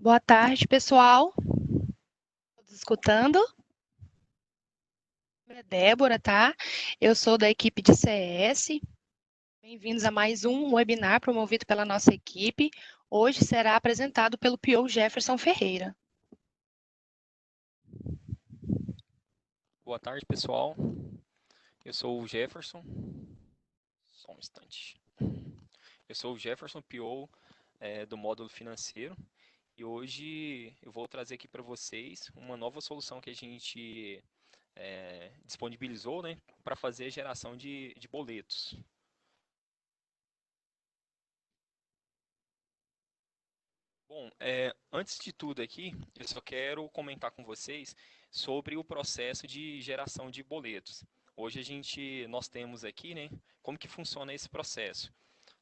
Boa tarde, pessoal. Todos escutando? Meu nome é Débora, tá? Eu sou da equipe de CS. Bem-vindos a mais um webinar promovido pela nossa equipe. Hoje será apresentado pelo PO Jefferson Ferreira. Boa tarde, pessoal. Eu sou o Jefferson. Só um instante. Eu sou o Jefferson PO do módulo financeiro e hoje eu vou trazer aqui para vocês uma nova solução que a gente disponibilizou, né, para fazer a geração de boletos. Bom, antes de tudo aqui, eu só quero comentar com vocês sobre o processo de geração de boletos. Hoje nós temos aqui, né, como que funciona esse processo.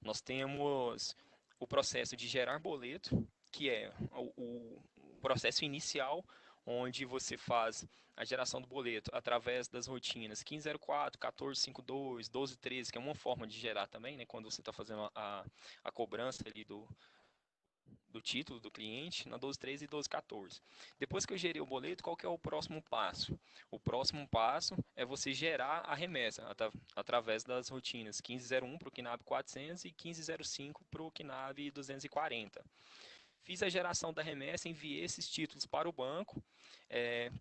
Nós temos o processo de gerar boleto, que é o processo inicial, onde você faz a geração do boleto através das rotinas 1504, 1452, 1213, que é uma forma de gerar também, né, quando você está fazendo a cobrança ali do título do cliente na 12.13 e 12.14. Depois que eu gerei o boleto, qual que é o próximo passo? O próximo passo é você gerar a remessa através das rotinas 15.01 para o KNAB 400 e 15.05 para o KNAB 240. Fiz a geração da remessa, enviei esses títulos para o banco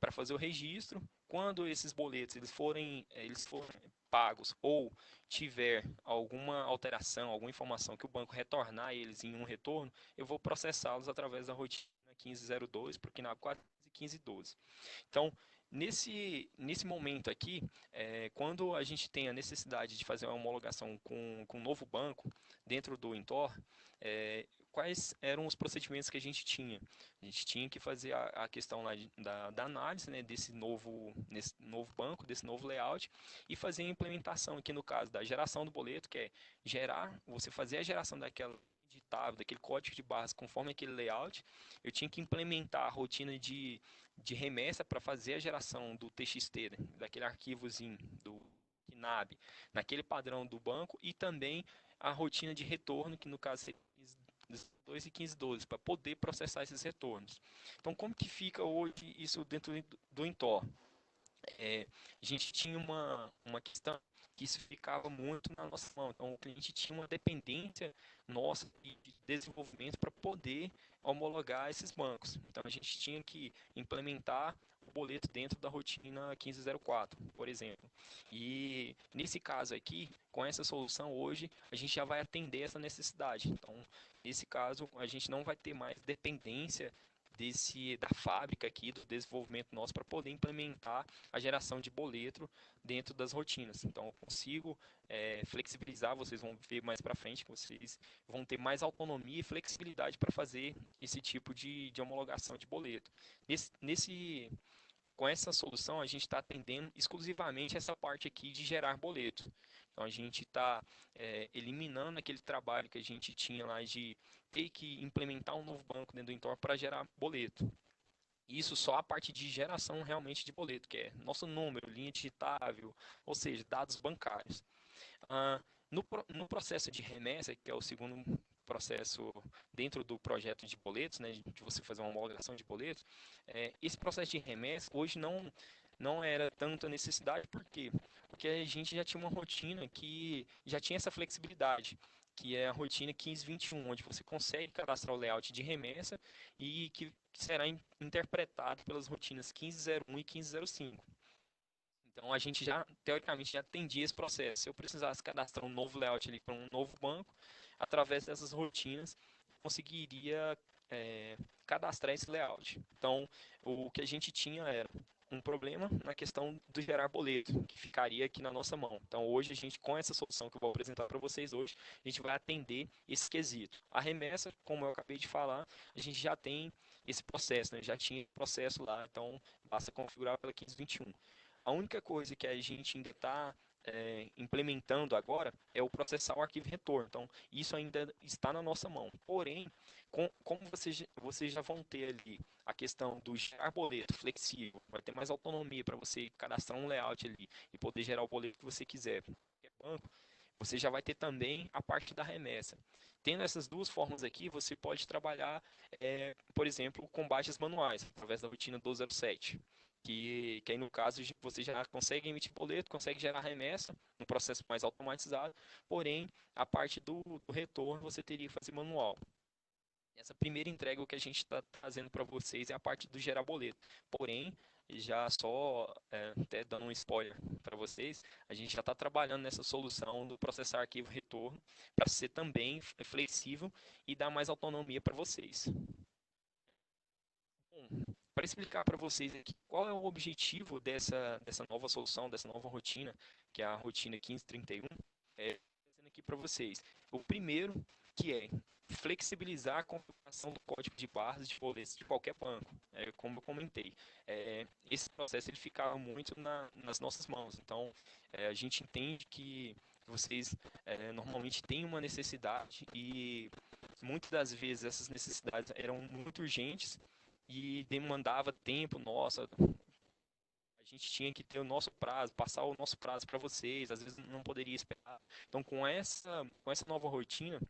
para fazer o registro. Quando esses boletos eles forem pagos ou tiver alguma alteração, alguma informação que o banco retornar eles em um retorno, eu vou processá-los através da rotina 1502 para o KNAB 4 e 1512. Então, nesse momento aqui, quando a gente tem a necessidade de fazer uma homologação com um novo banco dentro do Intor, quais eram os procedimentos que a gente tinha? A gente tinha que fazer a questão lá da análise, né, nesse novo banco, desse novo layout, e fazer a implementação aqui no caso da geração do boleto, que é você fazer a geração daquela editável, daquele código de barras conforme aquele layout. Eu tinha que implementar a rotina de remessa para fazer a geração do TXT, né, daquele arquivozinho do KNAB, naquele padrão do banco, e também a rotina de retorno, que no caso seria 2 e 1512, para poder processar esses retornos. Então, como que fica hoje isso dentro do Intor? A gente tinha uma questão que isso ficava muito na nossa mão. Então, o cliente tinha uma dependência nossa de desenvolvimento para poder homologar esses bancos. Então, a gente tinha que implementar o boleto dentro da rotina 1504, por exemplo. E nesse caso aqui, com essa solução hoje, a gente já vai atender essa necessidade. Então, nesse caso, a gente não vai ter mais dependência da fábrica aqui, do desenvolvimento nosso, para poder implementar a geração de boleto dentro das rotinas. Então, eu consigo flexibilizar, vocês vão ver mais para frente que vocês vão ter mais autonomia e flexibilidade para fazer esse tipo de homologação de boleto. Com essa solução, a gente está atendendo exclusivamente essa parte aqui de gerar boleto. Então, a gente está eliminando aquele trabalho que a gente tinha lá de ter que implementar um novo banco dentro do Intor para gerar boleto. Isso só a parte de geração realmente de boleto, que é nosso número, linha digitável, ou seja, dados bancários. Ah, no processo de remessa, que é o segundo processo dentro do projeto de boletos, né, de você fazer uma homologação de boletos, esse processo de remessa hoje não era tanta necessidade, por quê? Porque a gente já tinha uma rotina que já tinha essa flexibilidade, que é a rotina 1521, onde você consegue cadastrar o layout de remessa e que será interpretado pelas rotinas 1501 e 1505. Então a gente já, teoricamente, já atendia esse processo. Se eu precisasse cadastrar um novo layout ali para um novo banco, através dessas rotinas, conseguiria cadastrar esse layout. Então, o que a gente tinha era um problema na questão do gerar boleto, que ficaria aqui na nossa mão. Então, hoje, a gente, com essa solução que eu vou apresentar para vocês hoje, a gente vai atender esse quesito. A remessa, como eu acabei de falar, a gente já tem esse processo, né? Já tinha processo lá, então basta configurar pela 1521. A única coisa que a gente ainda está implementando agora é o processar o arquivo retorno. Então, isso ainda está na nossa mão. Porém, como vocês já vão ter ali a questão do gerar boleto flexível, vai ter mais autonomia para você cadastrar um layout ali e poder gerar o boleto que você quiser para qualquer banco, você já vai ter também a parte da remessa. Tendo essas duas formas aqui, você pode trabalhar, por exemplo, com baixas manuais, através da rotina 1207. Que aí no caso você já consegue emitir boleto, consegue gerar remessa, um processo mais automatizado, porém a parte do retorno você teria que fazer manual. Essa primeira entrega, o que a gente está trazendo para vocês é a parte do gerar boleto. Porém, já só até dando um spoiler para vocês, a gente já está trabalhando nessa solução do processar arquivo retorno para ser também flexível e dar mais autonomia para vocês. Bom, para explicar para vocês aqui qual é o objetivo dessa nova solução, dessa nova rotina, que é a rotina 1531, trazendo aqui para vocês. O primeiro, que é flexibilizar a configuração do código de barras de boletos de qualquer banco. Como eu comentei, esse processo ele ficava muito nas nossas mãos. Então, a gente entende que vocês normalmente têm uma necessidade e muitas das vezes essas necessidades eram muito urgentes e demandava tempo nosso. A gente tinha que ter o nosso prazo, passar o nosso prazo para vocês, às vezes não poderia esperar. Então, com essa nova rotina,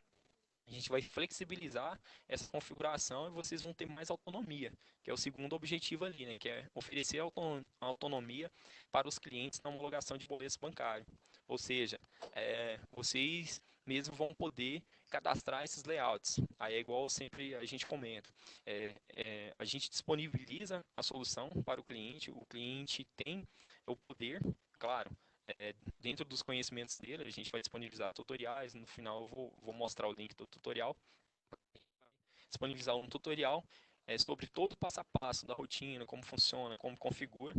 a gente vai flexibilizar essa configuração e vocês vão ter mais autonomia, que é o segundo objetivo ali, né? Que é oferecer autonomia para os clientes na homologação de boletos bancários. Ou seja, vocês mesmos vão poder cadastrar esses layouts. Aí é igual sempre a gente comenta. A gente disponibiliza a solução para o cliente tem o poder, claro, dentro dos conhecimentos dele, a gente vai disponibilizar tutoriais. No final eu vou mostrar o link do tutorial. Disponibilizar um tutorial sobre todo o passo a passo da rotina, como funciona, como configura.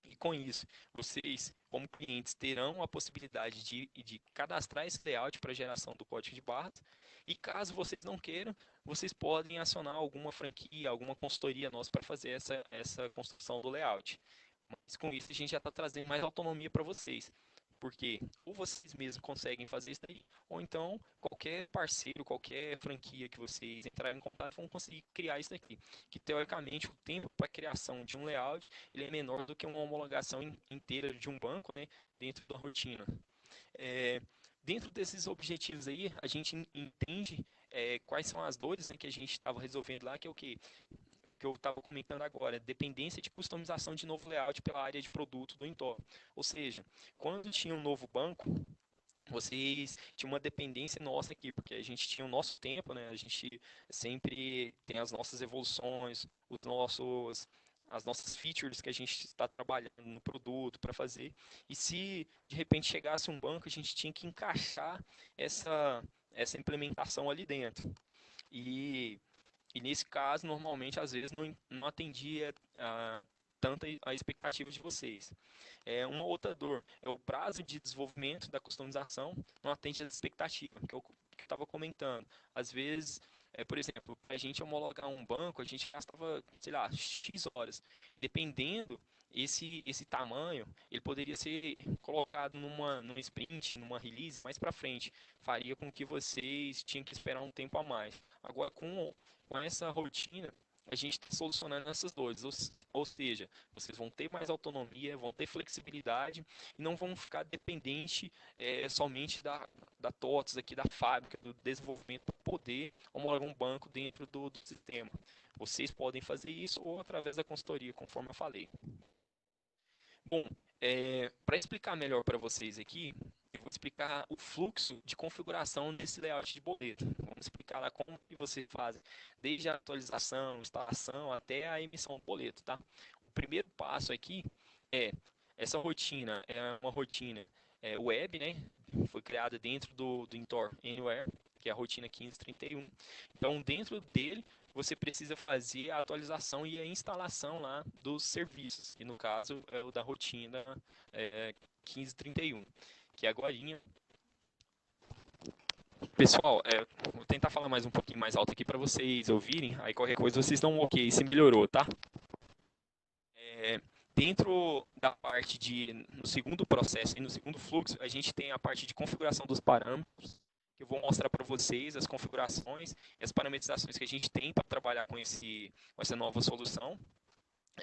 E com isso, vocês, como clientes, terão a possibilidade de cadastrar esse layout para geração do código de barras. E caso vocês não queiram, vocês podem acionar alguma franquia, alguma consultoria nossa para fazer essa construção do layout. Mas com isso a gente já está trazendo mais autonomia para vocês. Porque ou vocês mesmos conseguem fazer isso daí, ou então qualquer parceiro, qualquer franquia que vocês entrarem em contato vão conseguir criar isso daqui. Que teoricamente o tempo para a criação de um layout ele é menor do que uma homologação inteira de um banco, né, dentro da rotina. Dentro desses objetivos aí, a gente entende quais são as dores, né, que a gente estava resolvendo lá, que é o que eu estava comentando agora, dependência de customização de novo layout pela área de produto do Intor. Ou seja, quando tinha um novo banco, vocês tinham uma dependência nossa aqui, porque a gente tinha o nosso tempo, né? A gente sempre tem as nossas evoluções, as nossas features que a gente está trabalhando no produto para fazer. E se de repente chegasse um banco, a gente tinha que encaixar essa implementação ali dentro. E nesse caso, normalmente, às vezes, não atendia tanta a expectativa de vocês. Uma outra dor é o prazo de desenvolvimento da customização não atende às expectativas, que eu estava comentando. Às vezes, por exemplo, para a gente homologar um banco, a gente gastava, sei lá, X horas. Dependendo, esse tamanho, ele poderia ser colocado numa sprint, numa release mais para frente. Faria com que vocês tinham que esperar um tempo a mais. Agora, com essa rotina, a gente está solucionando essas dores. Ou seja, vocês vão ter mais autonomia, vão ter flexibilidade e não vão ficar dependente somente da TOTS aqui da fábrica, do desenvolvimento para poder homologar um banco dentro do sistema. Vocês podem fazer isso ou através da consultoria, conforme eu falei. Bom, para explicar melhor para vocês aqui, eu vou explicar o fluxo de configuração desse layout de boleto. Vamos explicar lá como que você faz, desde a atualização, instalação, até a emissão do boleto, tá? O primeiro passo aqui é, essa rotina é uma rotina web, né? Foi criada dentro do Intor Anywhere, que é a rotina 1531. Então, dentro dele, você precisa fazer a atualização e a instalação lá dos serviços, que no caso é o da rotina 1531, que é agorinha. Pessoal, vou tentar falar mais um pouquinho mais alto aqui para vocês ouvirem, aí qualquer coisa vocês dão um ok se melhorou, tá? Dentro da parte no segundo processo e no segundo fluxo, a gente tem a parte de configuração dos parâmetros, que eu vou mostrar para vocês as configurações e as parametrizações que a gente tem para trabalhar com essa nova solução.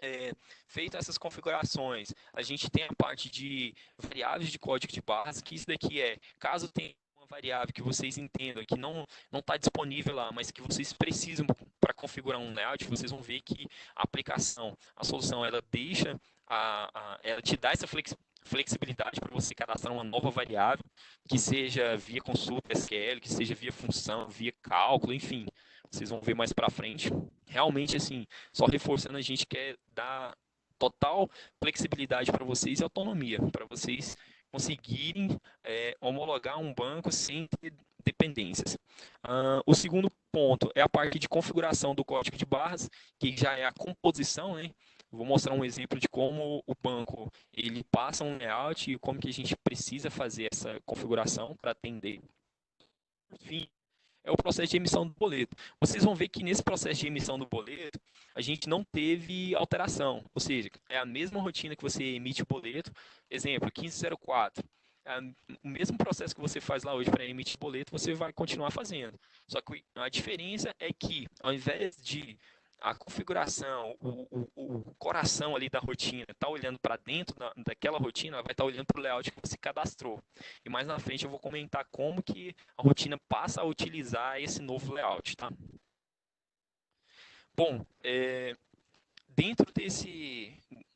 É, feito essas configurações, a gente tem a parte de variáveis de código de barras, que isso daqui é, caso tenha uma variável que vocês entendam que não está disponível lá, mas que vocês precisam para configurar um layout, vocês vão ver que a aplicação, a solução, ela deixa, ela te dá essa flexibilidade para você cadastrar uma nova variável, que seja via consulta SQL, que seja via função, via cálculo, enfim, vocês vão ver mais para frente. Realmente, assim, só reforçando, a gente quer dar total flexibilidade para vocês e autonomia, para vocês conseguirem homologar um banco sem ter dependências. O segundo ponto é a parte de configuração do código de barras, que já é a composição, né? Vou mostrar um exemplo de como o banco ele passa um layout e como que a gente precisa fazer essa configuração para atender. Enfim, é o processo de emissão do boleto. Vocês vão ver que nesse processo de emissão do boleto, a gente não teve alteração. Ou seja, é a mesma rotina que você emite o boleto. Exemplo, 1504. É o mesmo processo que você faz lá hoje para emitir boleto, você vai continuar fazendo. Só que a diferença é que, ao invés de a configuração, o coração ali da rotina, tá olhando para dentro daquela rotina, ela vai estar olhando para o layout que você cadastrou. E mais na frente eu vou comentar como que a rotina passa a utilizar esse novo layout, tá? Bom, dentro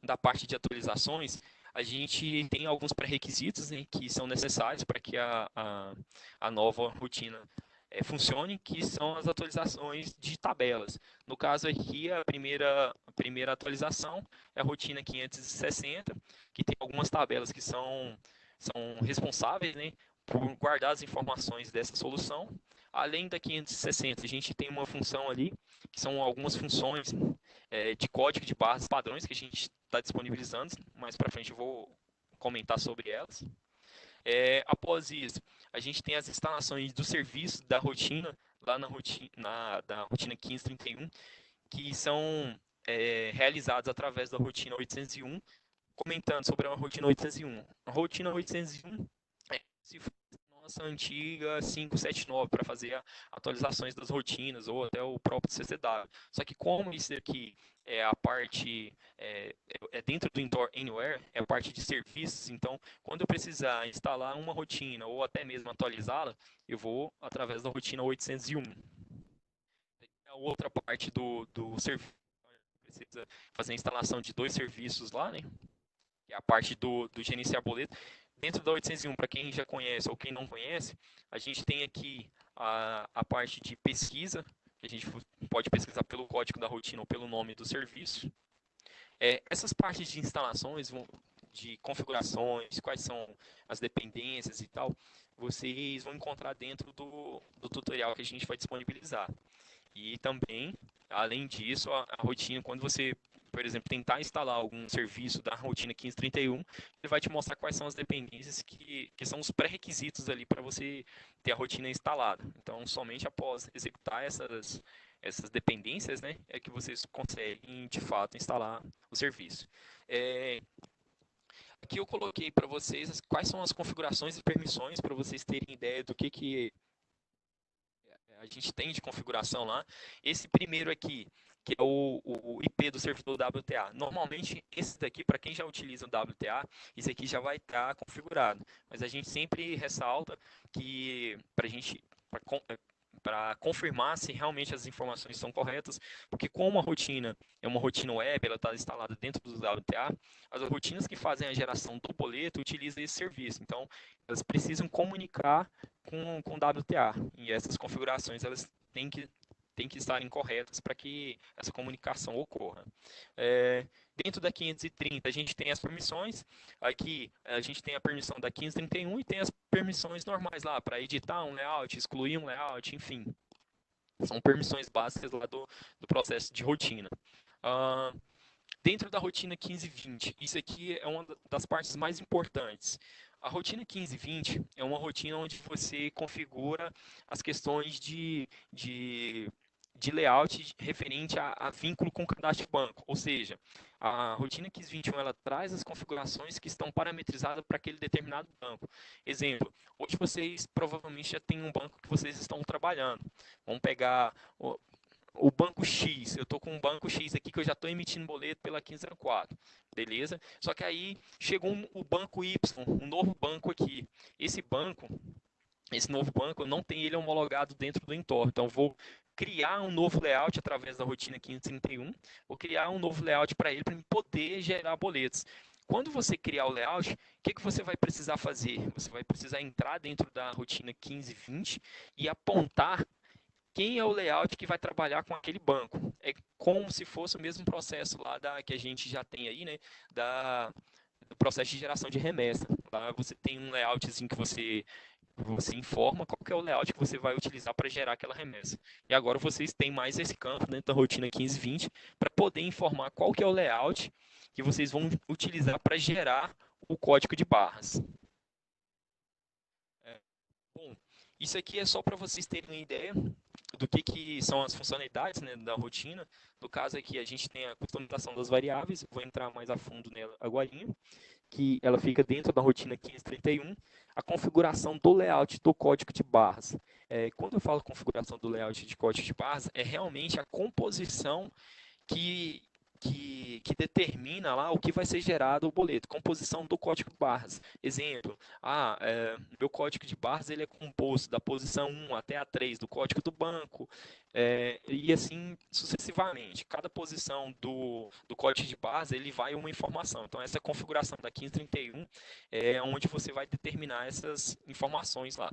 da parte de atualizações, a gente tem alguns pré-requisitos, né, que são necessários para que a nova rotina funcione, que são as atualizações de tabelas. No caso aqui, a primeira atualização é a rotina 560, que tem algumas tabelas que são responsáveis, né, por guardar as informações dessa solução. Além da 560, a gente tem uma função ali, que são algumas funções de código de barras padrões que a gente está disponibilizando. Mais para frente eu vou comentar sobre elas. Após isso, a gente tem as instalações do serviço da rotina, lá da rotina 1531, que são realizadas através da rotina 801, comentando sobre a rotina 801. A rotina 801 se for nossa antiga 579 para fazer atualizações das rotinas ou até o próprio CCW. Só que como isso aqui é a parte dentro do Indoor Anywhere, é a parte de serviços, então quando eu precisar instalar uma rotina ou até mesmo atualizá-la, eu vou através da rotina 801. A outra parte do serviço, precisa fazer a instalação de dois serviços lá, né? Que é a parte do gerenciar boleto. Dentro da 801, para quem já conhece ou quem não conhece, a gente tem aqui a parte de pesquisa, que a gente pode pesquisar pelo código da rotina ou pelo nome do serviço. Essas partes de instalações, de configurações, quais são as dependências e tal, vocês vão encontrar dentro do tutorial que a gente vai disponibilizar. E também, além disso, a rotina, quando você, por exemplo, tentar instalar algum serviço da rotina 1531, ele vai te mostrar quais são as dependências que são os pré-requisitos ali para você ter a rotina instalada. Então, somente após executar essas dependências, né, é que vocês conseguem, de fato, instalar o serviço. Aqui eu coloquei para vocês quais são as configurações e permissões para vocês terem ideia do que a gente tem de configuração lá. Esse primeiro aqui, que é o IP do servidor WTA. Normalmente, esse daqui, para quem já utiliza o WTA, esse aqui já vai estar configurado. Mas a gente sempre ressalta que para confirmar se realmente as informações são corretas, porque como a rotina é uma rotina web, ela está instalada dentro do WTA, as rotinas que fazem a geração do boleto utilizam esse serviço. Então, elas precisam comunicar com o WTA. E essas configurações elas têm que estarem corretas para que essa comunicação ocorra. Dentro da 530, a gente tem as permissões. Aqui, a gente tem a permissão da 1531 e tem as permissões normais lá, para editar um layout, excluir um layout, enfim. São permissões básicas lá do processo de rotina. Dentro da rotina 1520, isso aqui é uma das partes mais importantes. A rotina 1520 é uma rotina onde você configura as questões de layout referente a vínculo com o cadastro de banco. Ou seja, a rotina 1521 ela traz as configurações que estão parametrizadas para aquele determinado banco. Exemplo, hoje vocês provavelmente já têm um banco que vocês estão trabalhando. Vamos pegar o banco X, eu estou com um banco X aqui que eu já estou emitindo boleto pela 1504, beleza? Só que aí chegou o banco Y, um novo banco aqui. Esse banco, esse novo banco, eu não tenho ele homologado dentro do entorno, então eu vou criar um novo layout através da rotina 1531, vou criar um novo layout para ele poder gerar boletos. Quando você criar o layout, o que você vai precisar fazer? Você vai precisar entrar dentro da rotina 1520 e apontar quem é o layout que vai trabalhar com aquele banco. É como se fosse o mesmo processo lá que a gente já tem aí, né? Do processo de geração de remessa. Lá você tem um layoutzinho que você informa qual que é o layout que você vai utilizar para gerar aquela remessa. E agora vocês têm mais esse campo dentro da rotina 1520 para poder informar qual que é o layout que vocês vão utilizar para gerar o código de barras. Bom, isso aqui é só para vocês terem uma ideia do que são as funcionalidades, né, da rotina. No caso aqui, a gente tem a customização das variáveis, vou entrar mais a fundo nela agora, que ela fica dentro da rotina 1531, a configuração do layout do código de barras. Quando eu falo configuração do layout de código de barras, é realmente a composição que, que determina lá o que vai ser gerado o boleto, composição do código de barras. Exemplo, meu código de barras ele é composto da posição 1 até a 3 do código do banco, e assim sucessivamente. Cada posição do código de barras ele vai uma informação. Então, essa configuração da 1531 é onde você vai determinar essas informações lá.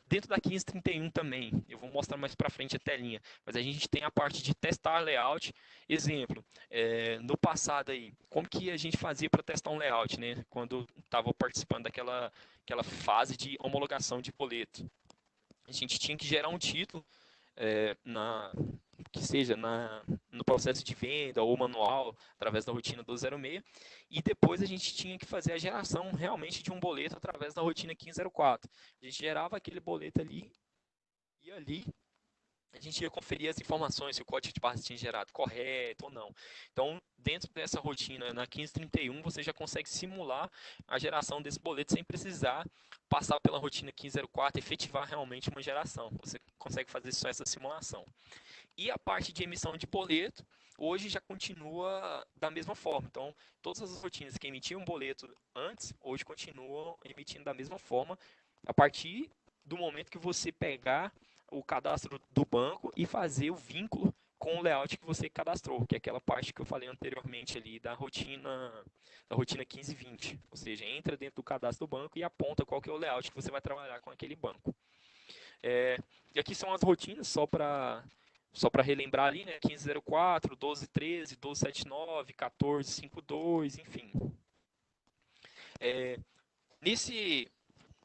Dentro da 1531 também, eu vou mostrar mais para frente a telinha, mas a gente tem a parte de testar layout. Exemplo, no passado aí, como que a gente fazia para testar um layout, né? Quando estava participando daquela fase de homologação de boleto. A gente tinha que gerar um título que seja no processo de venda ou manual, através da rotina 1206, e depois a gente tinha que fazer a geração realmente de um boleto através da rotina 1504. A gente gerava aquele boleto ali, e ali a gente ia conferir as informações, se o código de barras tinha gerado correto ou não. Então, dentro dessa rotina, na 1531, você já consegue simular a geração desse boleto sem precisar passar pela rotina 1504 e efetivar realmente uma geração. Você consegue fazer só essa simulação. E a parte de emissão de boleto, hoje já continua da mesma forma. Então, todas as rotinas que emitiam boleto antes, hoje continuam emitindo da mesma forma, a partir do momento que você pegar o cadastro do banco e fazer o vínculo com o layout que você cadastrou, que é aquela parte que eu falei anteriormente ali da rotina 1520. Ou seja, entra dentro do cadastro do banco e aponta qual que é o layout que você vai trabalhar com aquele banco. E aqui são as rotinas, só para relembrar ali, né? 1504, 1213, 1279, 1452, enfim.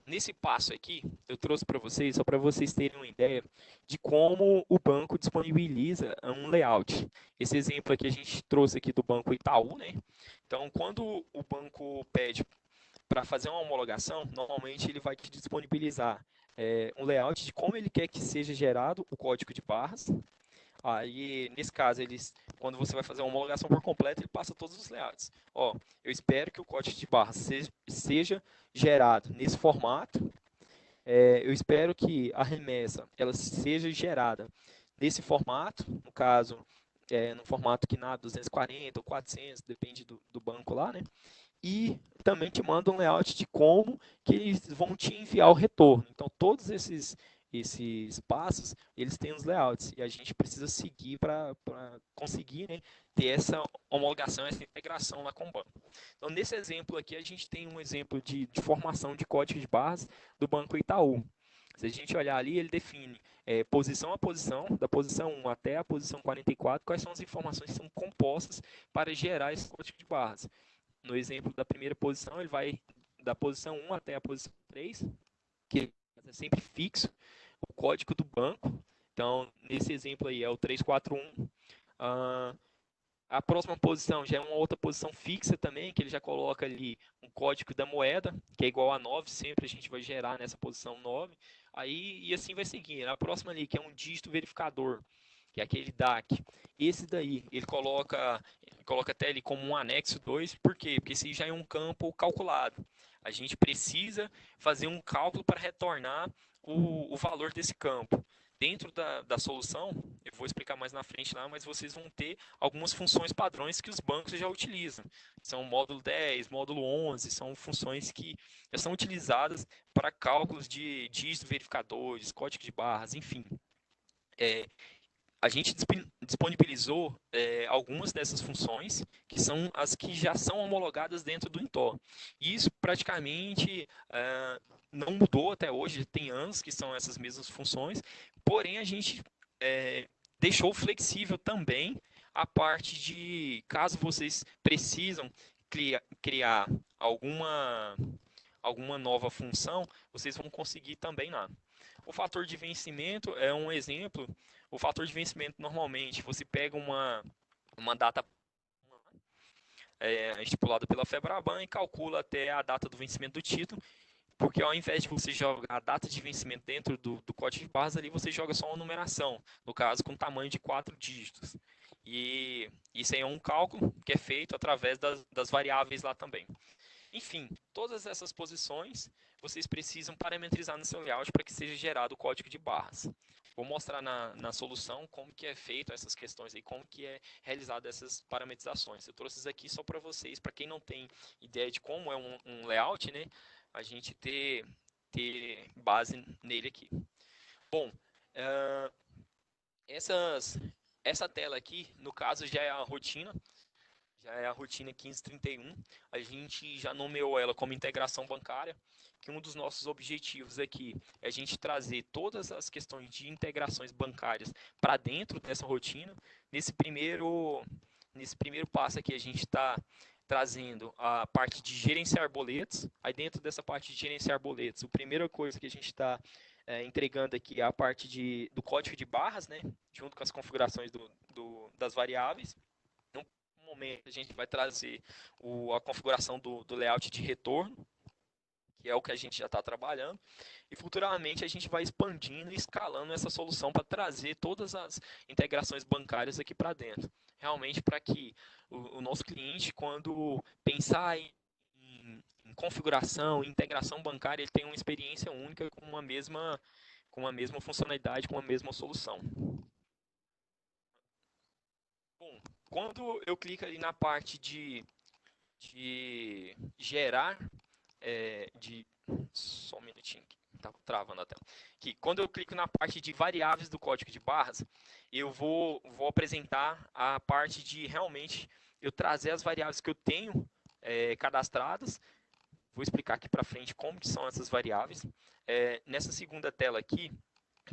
Nesse passo aqui, eu trouxe para vocês, só para vocês terem uma ideia de como o banco disponibiliza um layout. Esse exemplo aqui a gente trouxe aqui do Banco Itaú, né? Então, quando o banco pede para fazer uma homologação, normalmente ele vai te disponibilizar um layout de como ele quer que seja gerado o código de barras. Aí, nesse caso, quando você vai fazer uma homologação por completo, ele passa todos os layouts. Eu espero que o código de barras seja gerado nesse formato. Eu espero que a remessa ela seja gerada nesse formato, no caso, no formato KNAB 240 ou 400, depende do banco lá, né? E também te manda um layout de como que eles vão te enviar o retorno. Então, todos esses passos, eles têm os layouts, e a gente precisa seguir para conseguir, né, ter essa homologação, essa integração lá com o banco. Então, nesse exemplo aqui, a gente tem um exemplo de formação de código de barras do Banco Itaú. Se a gente olhar ali, ele define posição a posição, da posição 1 até a posição 44, quais são as informações que são compostas para gerar esse código de barras. No exemplo da primeira posição, ele vai da posição 1 até a posição 3, que é sempre fixo, o código do banco. Então, nesse exemplo aí é o 341. A próxima posição já é uma outra posição fixa também, que ele já coloca ali um código da moeda, que é igual a 9, sempre a gente vai gerar nessa posição 9. Aí, e assim vai seguir. A próxima ali, que é um dígito verificador, que é aquele DAC. Esse daí, ele coloca até ali como um anexo 2, por quê? Porque esse já é um campo calculado. A gente precisa fazer um cálculo para retornar o valor desse campo. dentro da solução, eu vou explicar mais na frente lá, mas vocês vão ter algumas funções padrões que os bancos já utilizam. São módulo 10, módulo 11, são funções que já são utilizadas para cálculos de dígitos verificadores, código de barras, enfim. A gente disponibilizou algumas dessas funções, que são as que já são homologadas dentro do Intor. E isso praticamente não mudou até hoje, tem anos que são essas mesmas funções, porém a gente deixou flexível também a parte de, caso vocês precisam criar alguma nova função, vocês vão conseguir também lá. O fator de vencimento é um exemplo. O fator de vencimento, normalmente, você pega uma data estipulada pela FEBRABAN e calcula até a data do vencimento do título, porque ao invés de você jogar a data de vencimento dentro do código de barras, ali você joga só uma numeração, no caso com tamanho de 4 dígitos. E isso aí é um cálculo que é feito através das variáveis lá também. Enfim, todas essas posições vocês precisam parametrizar no seu layout para que seja gerado o código de barras. Vou mostrar na solução como que é feito essas questões aí, como que é realizado essas parametrizações. Eu trouxe isso aqui só para vocês, para quem não tem ideia de como é um layout, né, a gente ter base nele aqui. Bom, essa tela aqui, no caso, já é a rotina 1531. A gente já nomeou ela como integração bancária, que um dos nossos objetivos aqui é a gente trazer todas as questões de integrações bancárias para dentro dessa rotina. Nesse primeiro passo aqui, a gente está trazendo a parte de gerenciar boletos. Aí dentro dessa parte de gerenciar boletos, a primeira coisa que a gente está entregando aqui é a parte do código de barras, né, junto com as configurações das variáveis. No momento, a gente vai trazer a configuração do layout de retorno, que é o que a gente já está trabalhando, e futuramente a gente vai expandindo e escalando essa solução para trazer todas as integrações bancárias aqui para dentro. Realmente para que o nosso cliente, quando pensar em configuração, em integração bancária, ele tenha uma experiência única com uma mesma funcionalidade, com a mesma solução. Bom, quando eu clico ali na parte de gerar, só um minutinho aqui, tá travando a tela. Aqui, quando eu clico na parte de variáveis do código de barras, eu vou apresentar a parte de realmente eu trazer as variáveis que eu tenho cadastradas. Vou explicar aqui para frente como que são essas variáveis. Nessa segunda tela aqui,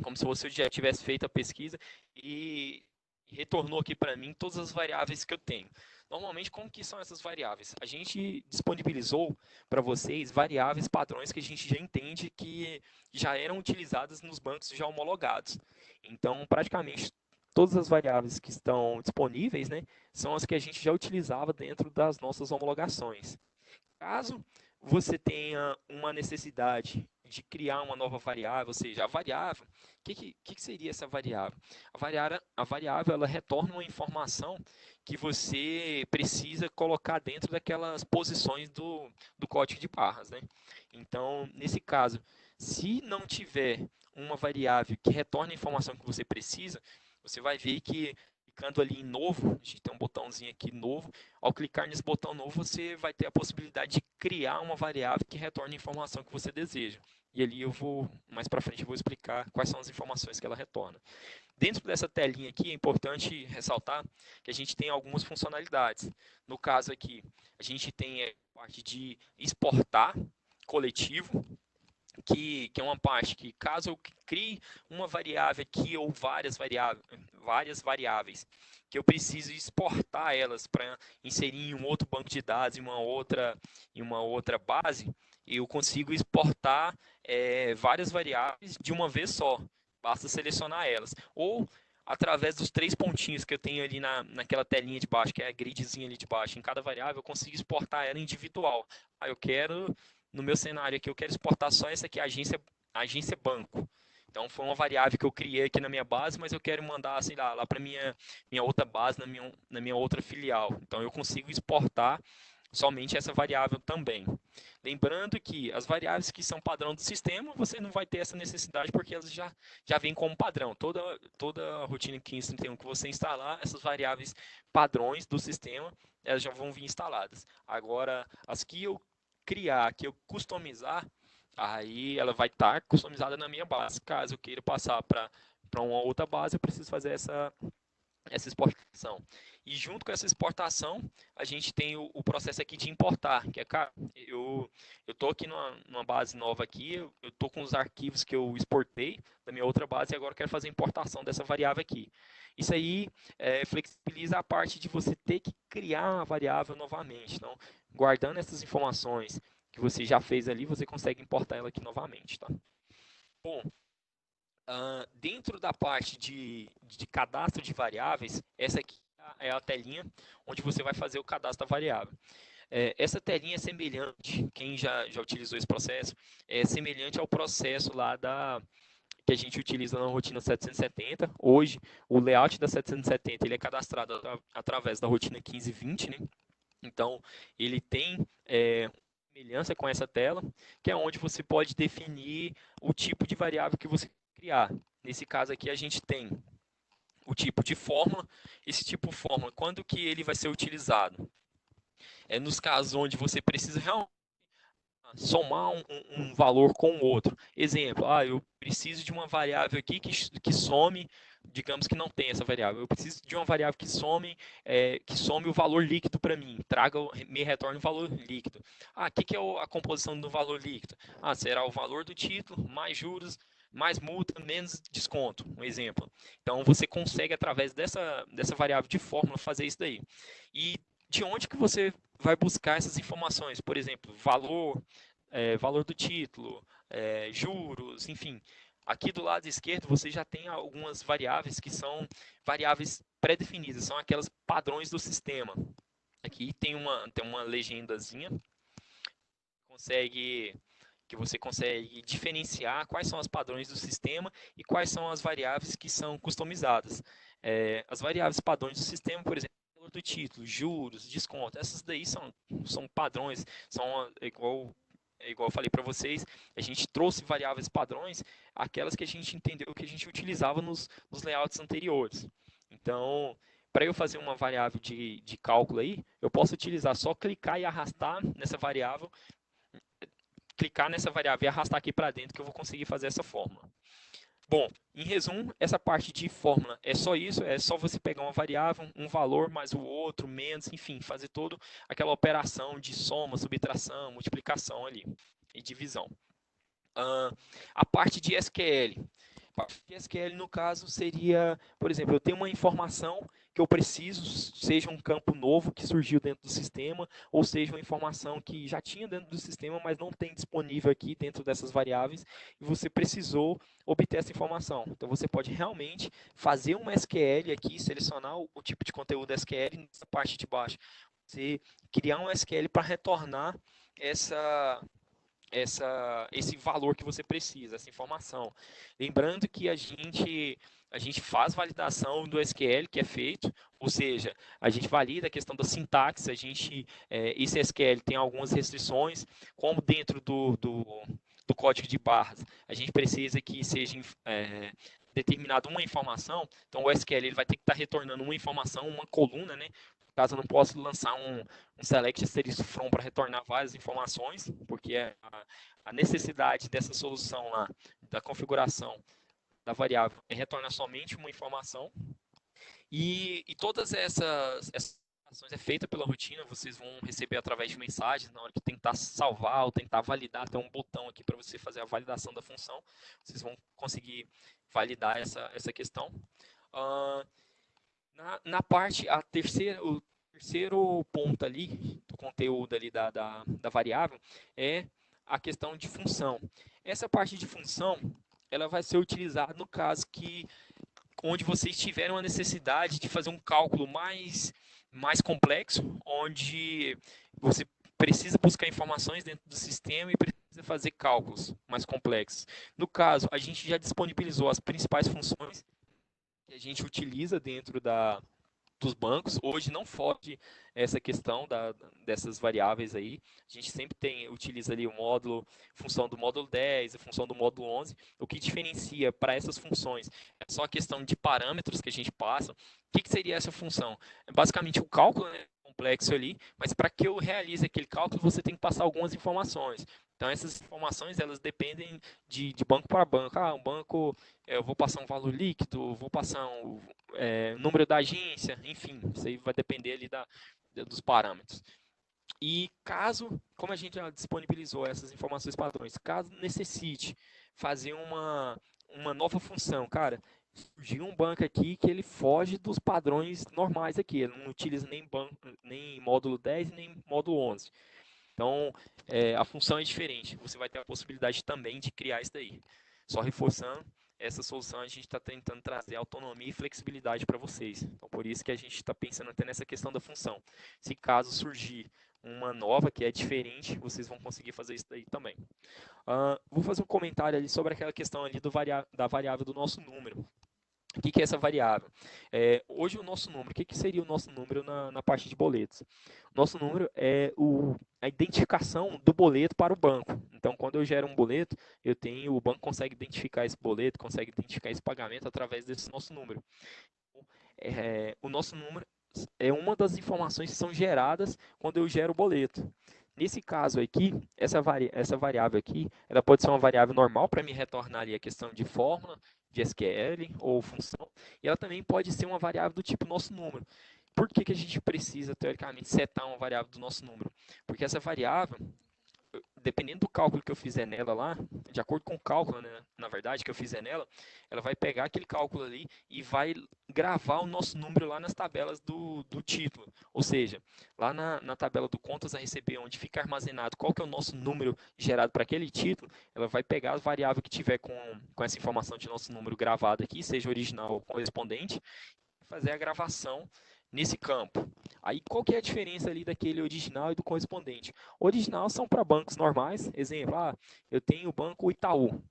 como se você já tivesse feito a pesquisa e retornou aqui para mim todas as variáveis que eu tenho. Normalmente, como que são essas variáveis? A gente disponibilizou para vocês variáveis padrões que a gente já entende que já eram utilizadas nos bancos já homologados. Então, praticamente, todas as variáveis que estão disponíveis, né, são as que a gente já utilizava dentro das nossas homologações. Caso você tenha uma necessidade de criar uma nova variável, ou seja, a variável, o que seria essa variável? A variável ela retorna uma informação que você precisa colocar dentro daquelas posições do código de barras, né? Então, nesse caso, se não tiver uma variável que retorne a informação que você precisa, você vai ver que clicando ali em novo, a gente tem um botãozinho aqui novo, ao clicar nesse botão novo, você vai ter a possibilidade de criar uma variável que retorne a informação que você deseja. E ali mais para frente, eu vou explicar quais são as informações que ela retorna. Dentro dessa telinha aqui, é importante ressaltar que a gente tem algumas funcionalidades. No caso aqui, a gente tem a parte de exportar coletivo, que é uma parte que, caso eu crie uma variável aqui ou várias variáveis, que eu preciso exportar elas para inserir em um outro banco de dados, em uma outra base, eu consigo exportar várias variáveis de uma vez só. Basta selecionar elas. Ou através dos 3 pontinhos que eu tenho ali naquela telinha de baixo, que é a gridzinha ali de baixo, em cada variável eu consigo exportar ela individual. Eu quero, no meu cenário aqui, eu quero exportar só essa aqui, agência banco. Então foi uma variável que eu criei aqui na minha base, mas eu quero mandar, sei lá para minha outra base, na minha outra filial. Então eu consigo exportar somente essa variável também. Lembrando que as variáveis que são padrão do sistema, você não vai ter essa necessidade porque elas já vêm como padrão. Toda a rotina 1531 que você instalar, essas variáveis padrões do sistema, elas já vão vir instaladas. Agora, as que eu criar, que eu customizar, aí ela vai estar customizada na minha base. Caso eu queira passar para uma outra base, eu preciso fazer essa exportação. E junto com essa exportação, a gente tem o processo aqui de importar, que é, cara, eu estou aqui numa base nova aqui, eu estou com os arquivos que eu exportei da minha outra base e agora eu quero fazer a importação dessa variável aqui. Isso aí flexibiliza a parte de você ter que criar uma variável novamente. Então, guardando essas informações que você já fez ali, você consegue importar ela aqui novamente, tá? Bom, dentro da parte de cadastro de variáveis, essa aqui é a telinha onde você vai fazer o cadastro da variável. Essa telinha é semelhante, quem já utilizou esse processo, é semelhante ao processo lá que a gente utiliza na rotina 770. Hoje, o layout da 770 ele é cadastrado através da rotina 1520, né? Então, ele tem semelhança com essa tela, que é onde você pode definir o tipo de variável que você criar. Nesse caso aqui, a gente tem o tipo de fórmula. Esse tipo de fórmula, quando que ele vai ser utilizado? Nos casos onde você precisa realmente somar um valor com o outro. Exemplo, eu preciso de uma variável aqui que some, digamos que não tem essa variável. Eu preciso de uma variável que some o valor líquido para mim, me retorne o valor líquido. O que é a composição do valor líquido? Será o valor do título, mais juros, mais multa, menos desconto, um exemplo. Então, você consegue, através dessa variável de fórmula, fazer isso daí. E de onde que você vai buscar essas informações? Por exemplo, valor do título, juros, enfim. Aqui do lado esquerdo você já tem algumas variáveis que são variáveis pré-definidas, são aquelas padrões do sistema. Aqui tem uma legendazinha que você consegue diferenciar quais são os padrões do sistema e quais são as variáveis que são customizadas. As variáveis padrões do sistema, por exemplo, valor do título, juros, desconto, essas daí são padrões, são igual eu falei para vocês, a gente trouxe variáveis padrões, aquelas que a gente entendeu que a gente utilizava nos layouts anteriores. Então, para eu fazer uma variável de cálculo aí, eu posso utilizar só clicar e arrastar nessa variável, clicar nessa variável e arrastar aqui para dentro que eu vou conseguir fazer essa fórmula. Bom, em resumo, essa parte de fórmula é só isso, é só você pegar uma variável, um valor mais o outro, menos, enfim, fazer toda aquela operação de soma, subtração, multiplicação ali e divisão. A parte de SQL. A parte de SQL, no caso, seria, por exemplo, eu tenho uma informação que eu preciso, seja um campo novo que surgiu dentro do sistema, ou seja uma informação que já tinha dentro do sistema, mas não tem disponível aqui dentro dessas variáveis, e você precisou obter essa informação. Então, você pode realmente fazer uma SQL aqui, selecionar o tipo de conteúdo SQL nessa parte de baixo. Você criar um SQL para retornar esse valor que você precisa, essa informação. Lembrando que a gente faz validação do SQL que é feito, ou seja, a gente valida a questão da sintaxe, esse SQL tem algumas restrições, como dentro do código de barras, a gente precisa que seja determinada uma informação, então o SQL ele vai ter que estar retornando uma informação, uma coluna, né? Caso eu não possa lançar um select asterisco from para retornar várias informações, porque a necessidade dessa solução lá, da configuração da variável, é retornar somente uma informação. E todas essas ações é feita pela rotina, vocês vão receber através de mensagens, na hora que tentar salvar ou tentar validar, tem um botão aqui para você fazer a validação da função, vocês vão conseguir validar essa questão. Na parte, o terceiro ponto ali, do conteúdo ali da variável, é a questão de função. Essa parte de função, ela vai ser utilizada no caso onde vocês tiverem uma necessidade de fazer um cálculo mais complexo, onde você precisa buscar informações dentro do sistema e precisa fazer cálculos mais complexos. No caso, a gente já disponibilizou as principais funções que a gente utiliza dentro da dos bancos. Hoje não foge essa questão dessas variáveis aí. A gente sempre utiliza ali o módulo, função do módulo 10, a função do módulo 11. O que diferencia para essas funções é só a questão de parâmetros que a gente passa. O que seria essa função? É basicamente o cálculo, né, complexo ali, mas para que eu realize aquele cálculo, você tem que passar algumas informações. Então, essas informações, elas dependem de banco para banco. Um banco, eu vou passar um valor líquido, vou passar um número da agência, enfim, isso aí vai depender ali dos parâmetros. E caso, como a gente já disponibilizou essas informações padrões, caso necessite fazer uma nova função, cara, surgiu um banco aqui que ele foge dos padrões normais aqui, ele não utiliza nem módulo 10 nem módulo 11. Então, a função é diferente. Você vai ter a possibilidade também de criar isso daí. Só reforçando, essa solução a gente está tentando trazer autonomia e flexibilidade para vocês. Então, por isso que a gente está pensando até nessa questão da função. Se caso surgir uma nova que é diferente, vocês vão conseguir fazer isso daí também. Vou fazer um comentário ali sobre aquela questão ali da variável do nosso número. O que é essa variável? Hoje o nosso número, o que seria o nosso número na parte de boletos? O nosso número é a identificação do boleto para o banco. Então, quando eu gero um boleto, o banco consegue identificar esse boleto, consegue identificar esse pagamento através desse nosso número. O nosso número é uma das informações que são geradas quando eu gero o boleto. Nesse caso aqui, essa variável aqui, ela pode ser uma variável normal para me retornar ali a questão de fórmula, de SQL ou função, e ela também pode ser uma variável do tipo nosso número. Por que a gente precisa, teoricamente, setar uma variável do nosso número? Porque essa variável, dependendo do cálculo que eu fizer nela lá, de acordo com o cálculo, né, na verdade, que eu fizer nela, ela vai pegar aquele cálculo ali e vai gravar o nosso número lá nas tabelas do título. Ou seja, lá na tabela do contas a receber, onde fica armazenado qual que é o nosso número gerado para aquele título, ela vai pegar a variável que tiver com essa informação de nosso número gravado aqui, seja original ou correspondente, e fazer a gravação nesse campo. Aí qual que é a diferença ali daquele original e do correspondente? Original são para bancos normais, exemplo, eu tenho o banco Itaú,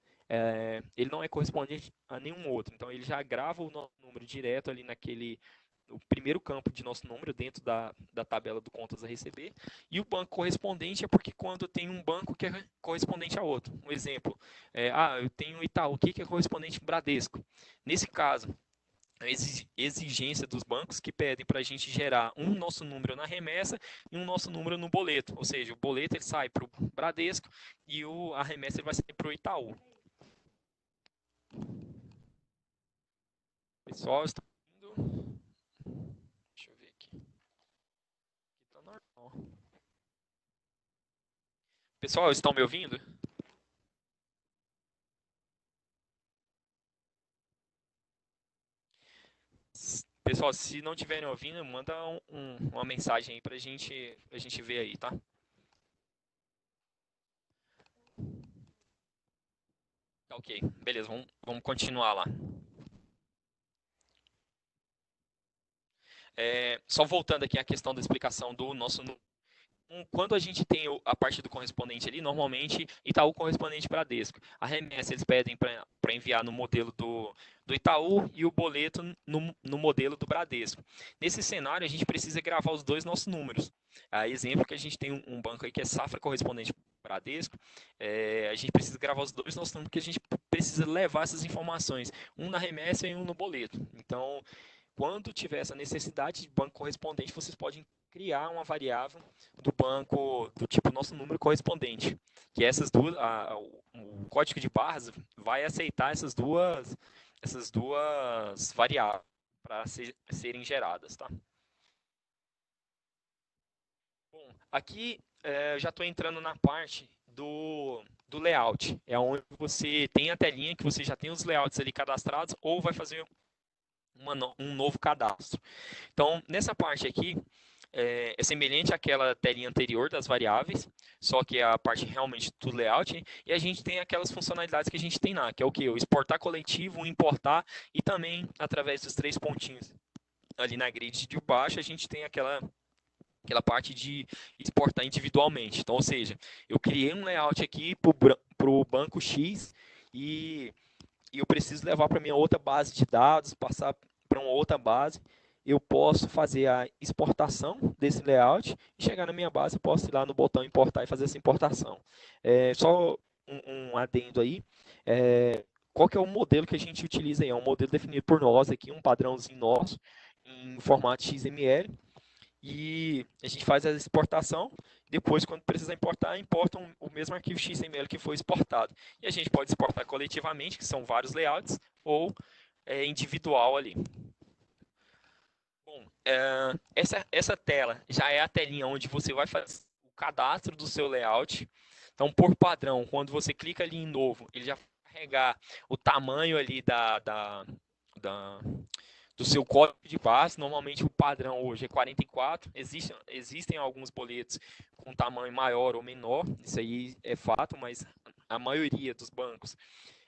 ele não é correspondente a nenhum outro, então ele já grava o nosso número direto ali o primeiro campo de nosso número dentro da tabela do contas a receber, e o banco correspondente é porque quando eu tenho um banco que é correspondente a outro. Um exemplo, eu tenho o Itaú, o que é correspondente ao Bradesco? Nesse caso, a exigência dos bancos que pedem para a gente gerar um nosso número na remessa e um nosso número no boleto. Ou seja, o boleto ele sai para o Bradesco e a remessa ele vai sair para o Itaú. Pessoal, está ouvindo? Deixa eu ver aqui. Aqui está normal. Pessoal, estão me ouvindo? Pessoal, se não estiverem ouvindo, manda uma mensagem aí para a gente ver aí, tá? Ok, beleza, vamos continuar lá. Só voltando aqui à questão da explicação do nosso número. Quando a gente tem a parte do correspondente ali, normalmente Itaú correspondente Bradesco. A remessa eles pedem para enviar no modelo do Itaú e o boleto no modelo do Bradesco. Nesse cenário, a gente precisa gravar os dois nossos números. Exemplo que a gente tem um banco aí que é Safra correspondente Bradesco, a gente precisa gravar os dois nossos números porque a gente precisa levar essas informações, um na remessa e um no boleto. Então, quando tiver essa necessidade de banco correspondente, vocês podem criar uma variável do banco do tipo nosso número correspondente, que essas duas, o código de barras vai aceitar essas duas variáveis para serem geradas, tá? Bom, aqui já estou entrando na parte do layout, é onde você tem a telinha que você já tem os layouts ali cadastrados ou vai fazer um novo cadastro. Então, nessa parte aqui, é semelhante àquela telinha anterior das variáveis, só que é a parte realmente do layout, hein? E a gente tem aquelas funcionalidades que a gente tem lá, que é o que? O exportar coletivo, o importar, e também, através dos 3 pontinhos ali na grid de baixo, a gente tem aquela parte de exportar individualmente. Então, ou seja, eu criei um layout aqui para o banco X e eu preciso levar para minha outra base de dados, passar para uma outra base. eu posso fazer a exportação desse layout e chegar na minha base, eu posso ir lá no botão importar e fazer essa importação. Só um adendo aí, qual que é o modelo que a gente utiliza aí? É um modelo definido por nós aqui, um padrãozinho nosso, em formato XML, e a gente faz a exportação, depois quando precisa importar, importam o mesmo arquivo XML que foi exportado. E a gente pode exportar coletivamente, que são vários layouts, ou individual ali. Bom, essa tela já é a telinha onde você vai fazer o cadastro do seu layout. Então, por padrão, quando você clica ali em novo, ele já vai carregar o tamanho ali do seu código de base. Normalmente o padrão hoje é 44. Existem alguns boletos com tamanho maior ou menor, isso aí é fato, mas a maioria dos bancos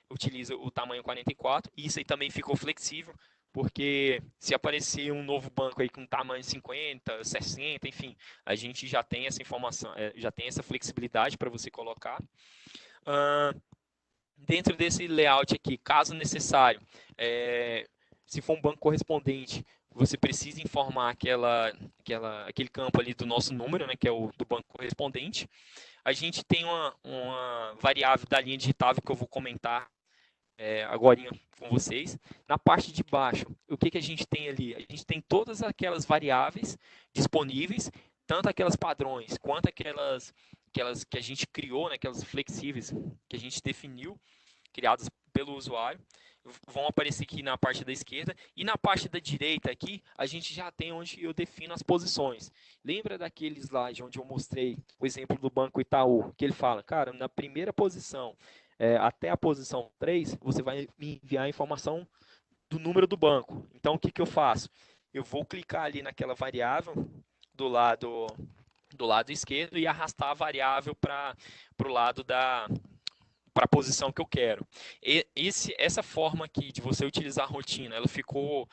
utiliza o tamanho 44. E isso aí também ficou flexível, porque se aparecer um novo banco aí com tamanho 50, 60, enfim, a gente já tem essa informação, já tem essa flexibilidade para você colocar. Dentro desse layout aqui, caso necessário, se for um banco correspondente, você precisa informar aquele campo ali do nosso número, né, que é o do banco correspondente. A gente tem uma variável da linha digitável que eu vou comentar agora com vocês. Na parte de baixo, o que a gente tem ali? A gente tem todas aquelas variáveis disponíveis, tanto aquelas padrões, quanto aquelas que a gente criou, né, aquelas flexíveis que a gente definiu, criadas pelo usuário, vão aparecer aqui na parte da esquerda. E na parte da direita aqui, a gente já tem onde eu defino as posições. Lembra daquele slide onde eu mostrei o exemplo do Banco Itaú, que ele fala, cara, na primeira posição até a posição 3, você vai me enviar a informação do número do banco. Então, o que eu faço? Eu vou clicar ali naquela variável do lado esquerdo e arrastar a variável para o lado para a posição que eu quero. Essa forma aqui de você utilizar a rotina, ela ficou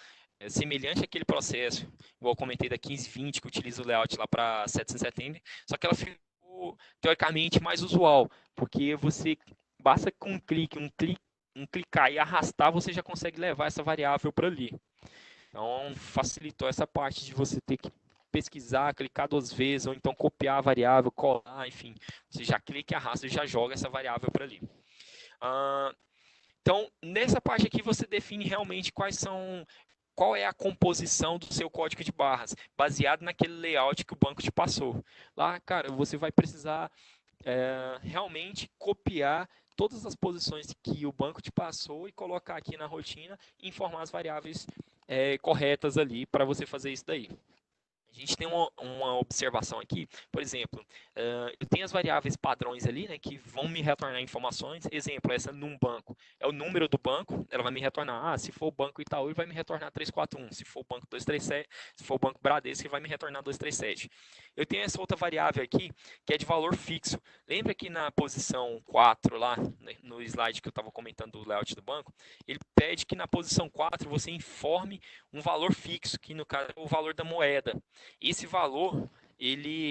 semelhante àquele processo, igual eu comentei da 1520, que utiliza o layout lá para 770, só que ela ficou teoricamente mais usual, porque você basta com um clicar e arrastar, você já consegue levar essa variável para ali. Então, facilitou essa parte de você ter que pesquisar, clicar 2 vezes, ou então copiar a variável, colar, enfim. Você já clica e arrasta e já joga essa variável para ali. Então, nessa parte aqui, você define realmente qual é a composição do seu código de barras, baseado naquele layout que o banco te passou. Lá, cara, você vai precisar realmente copiar todas as posições que o banco te passou e colocar aqui na rotina e informar as variáveis corretas ali para você fazer isso daí. A gente tem uma observação aqui, por exemplo, eu tenho as variáveis padrões ali, né, que vão me retornar informações. Exemplo, essa num banco é o número do banco, ela vai me retornar, se for o banco Itaú, ele vai me retornar 341, se for o banco 237, se for o banco Bradesco, ele vai me retornar 237. Eu tenho essa outra variável aqui, que é de valor fixo. Lembra que na posição 4 lá, né, no slide que eu estava comentando do layout do banco, ele pede que na posição 4 você informe um valor fixo, que no caso é o valor da moeda. Esse valor,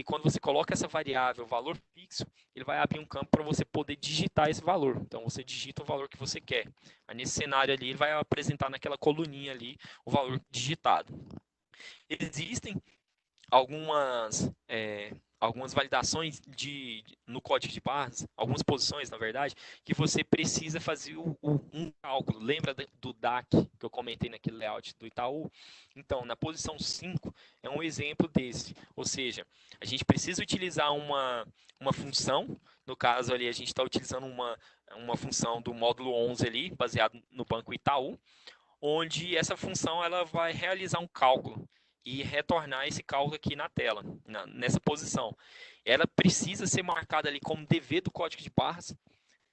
quando você coloca essa variável, valor fixo, ele vai abrir um campo para você poder digitar esse valor. Então, você digita o valor que você quer. Aí, nesse cenário ali, ele vai apresentar naquela coluninha ali o valor digitado. Existem algumas validações no código de barras, algumas posições, na verdade, que você precisa fazer um cálculo. Lembra do DAC que eu comentei naquele layout do Itaú? Então, na posição 5 é um exemplo desse. Ou seja, a gente precisa utilizar uma função. No caso ali, a gente está utilizando uma função do módulo 11 ali, baseado no banco Itaú, onde essa função ela vai realizar um cálculo e retornar esse cálculo aqui na tela, nessa posição. Ela precisa ser marcada ali como dever do código de barras.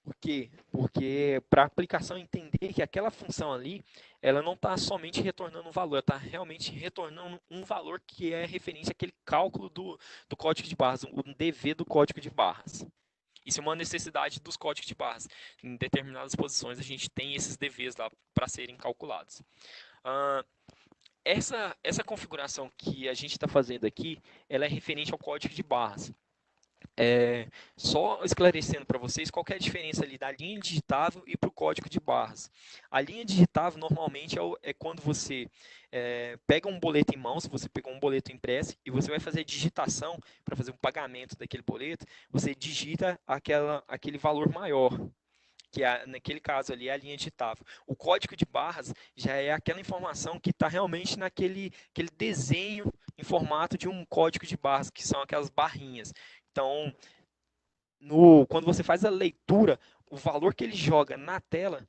Por quê? Porque para a aplicação entender que aquela função ali, ela não está somente retornando um valor, ela está realmente retornando um valor que é referente àquele cálculo do código de barras, um dever do código de barras. Isso é uma necessidade dos códigos de barras. Em determinadas posições a gente tem esses devers lá para serem calculados. Essa configuração que a gente está fazendo aqui, ela é referente ao código de barras. É, só esclarecendo para vocês qual que é a diferença ali da linha digitável e para o código de barras. A linha digitável normalmente é quando você pega um boleto em mão, se você pegou um boleto impresso e você vai fazer a digitação para fazer um pagamento daquele boleto, você digita aquele valor maior, que naquele caso ali é a linha digitável. O código de barras já é aquela informação que está realmente aquele desenho em formato de um código de barras, que são aquelas barrinhas. Então, quando você faz a leitura, o valor que ele joga na tela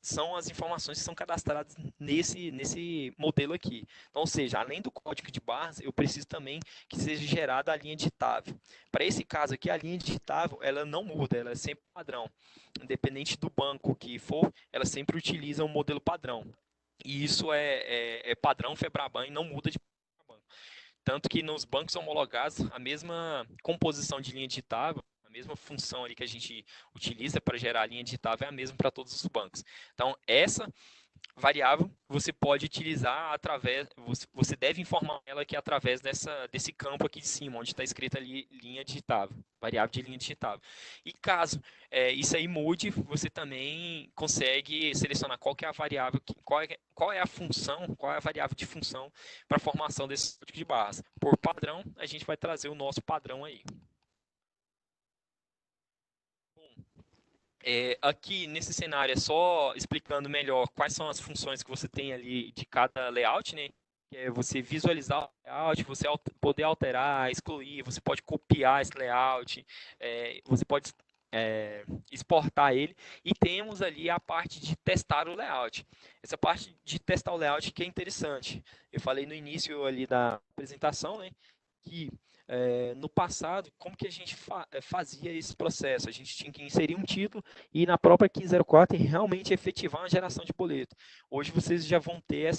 são as informações que são cadastradas nesse modelo aqui. Então, ou seja, além do código de barras, eu preciso também que seja gerada a linha digitável. Para esse caso aqui, a linha digitável ela não muda, ela é sempre padrão. Independente do banco que for, ela sempre utiliza um modelo padrão. E isso é padrão Febraban e não muda de banco. Tanto que nos bancos homologados, a mesma composição de linha digitável, a mesma função ali que a gente utiliza para gerar a linha digitável é a mesma para todos os bancos. Então, essa variável você pode utilizar através, você deve informar ela que é através desse campo aqui de cima, onde está escrita ali linha digitável, variável de linha digitável. E caso isso aí mude, você também consegue selecionar qual que é a variável, qual é a função, qual é a variável de função para a formação desse código de barras. Por padrão, a gente vai trazer o nosso padrão aí. Aqui nesse cenário é só explicando melhor quais são as funções que você tem ali de cada layout, né? Que é você visualizar o layout, você poder alterar, excluir, você pode copiar esse layout, você pode exportar ele. E temos ali a parte de testar o layout. Essa parte de testar o layout que é interessante. Eu falei no início ali da apresentação, né? Que no passado, como que a gente fazia esse processo? A gente tinha que inserir um título e na própria 1504 realmente efetivar uma geração de boleto. Hoje vocês já vão ter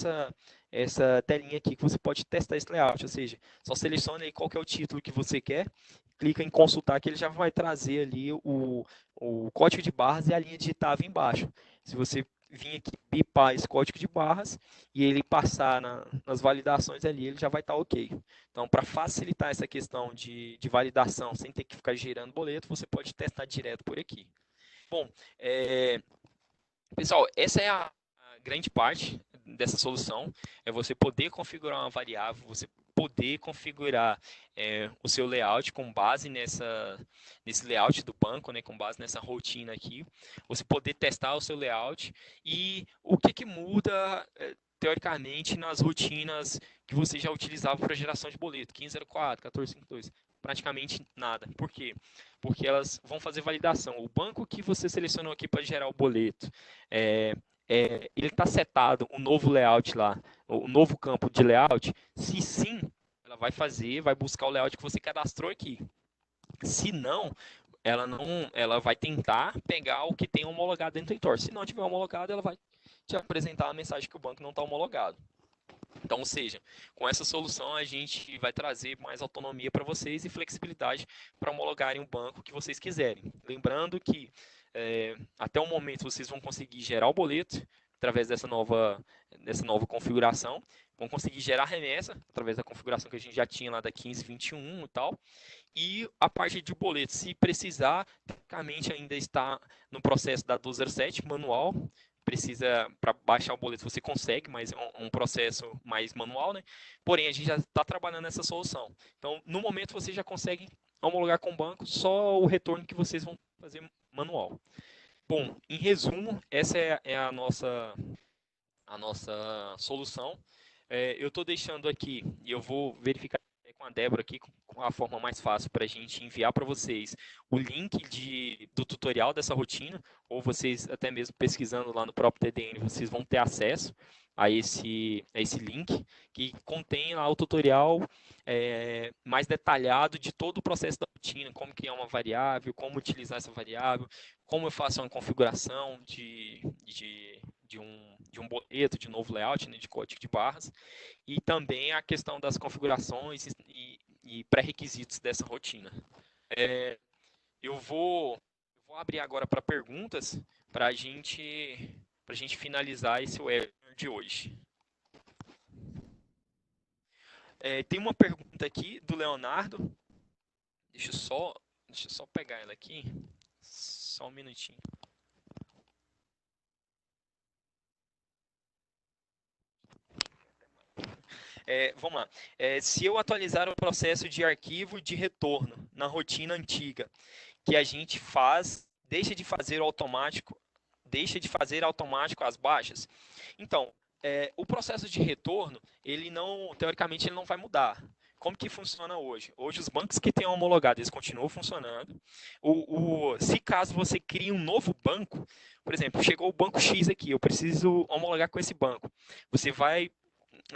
essa telinha aqui que você pode testar esse layout, ou seja, só selecione aí qual que é o título que você quer, clica em consultar que ele já vai trazer ali o código de barras e a linha digitável embaixo. Se você vir aqui bipar esse código de barras e ele passar nas validações ali, ele já vai estar ok. Então, para facilitar essa questão de validação sem ter que ficar gerando boleto, você pode testar direto por aqui. Bom, pessoal, essa é a grande parte dessa solução, é você poder configurar uma variável, você poder configurar o seu layout com base nesse layout do banco, né, com base nessa rotina aqui, você poder testar o seu layout e o que muda teoricamente nas rotinas que você já utilizava para geração de boleto, 1504, 1452, praticamente nada. Por quê? Porque elas vão fazer validação. O banco que você selecionou aqui para gerar o boleto, ele está setado um novo layout lá, o novo campo de layout? Se sim, ela vai buscar o layout que você cadastrou aqui. Se não, ela vai tentar pegar o que tem homologado dentro do Editor. Se não tiver homologado, ela vai te apresentar a mensagem que o banco não está homologado. Então, ou seja, com essa solução a gente vai trazer mais autonomia para vocês e flexibilidade para homologarem o banco que vocês quiserem. Lembrando que até o momento vocês vão conseguir gerar o boleto através dessa nova configuração, vão conseguir gerar remessa através da configuração que a gente já tinha lá da 1521 e tal, e a parte de boleto, se precisar, tecnicamente ainda está no processo da 207 manual, precisa para baixar o boleto você consegue, mas é um processo mais manual, né? Porém, a gente já está trabalhando nessa solução. Então, no momento você já consegue homologar com o banco, só o retorno que vocês vão fazer manual. Bom, em resumo, essa é a nossa solução. Eu estou deixando aqui e eu vou verificar com a Débora aqui com a forma mais fácil para a gente enviar para vocês o link do tutorial dessa rotina, ou vocês até mesmo pesquisando lá no próprio TDN, vocês vão ter acesso a esse link que contém lá o tutorial mais detalhado de todo o processo da rotina, como criar uma variável, como utilizar essa variável, como eu faço uma configuração de um boleto, de novo layout, né, de código de barras, e também a questão das configurações e pré-requisitos dessa rotina. Eu vou abrir agora para perguntas para a gente finalizar esse webinar de hoje. Tem uma pergunta aqui do Leonardo. deixa eu só pegar ela aqui. Só um minutinho. Vamos lá. Se eu atualizar o processo de arquivo de retorno na rotina antiga, que a gente faz, deixa de fazer automático as baixas. Então, o processo de retorno, ele não, teoricamente, ele não vai mudar. Como que funciona hoje? Hoje os bancos que têm homologado, eles continuam funcionando. Se caso você crie um novo banco, por exemplo, chegou o banco X aqui, eu preciso homologar com esse banco. Você vai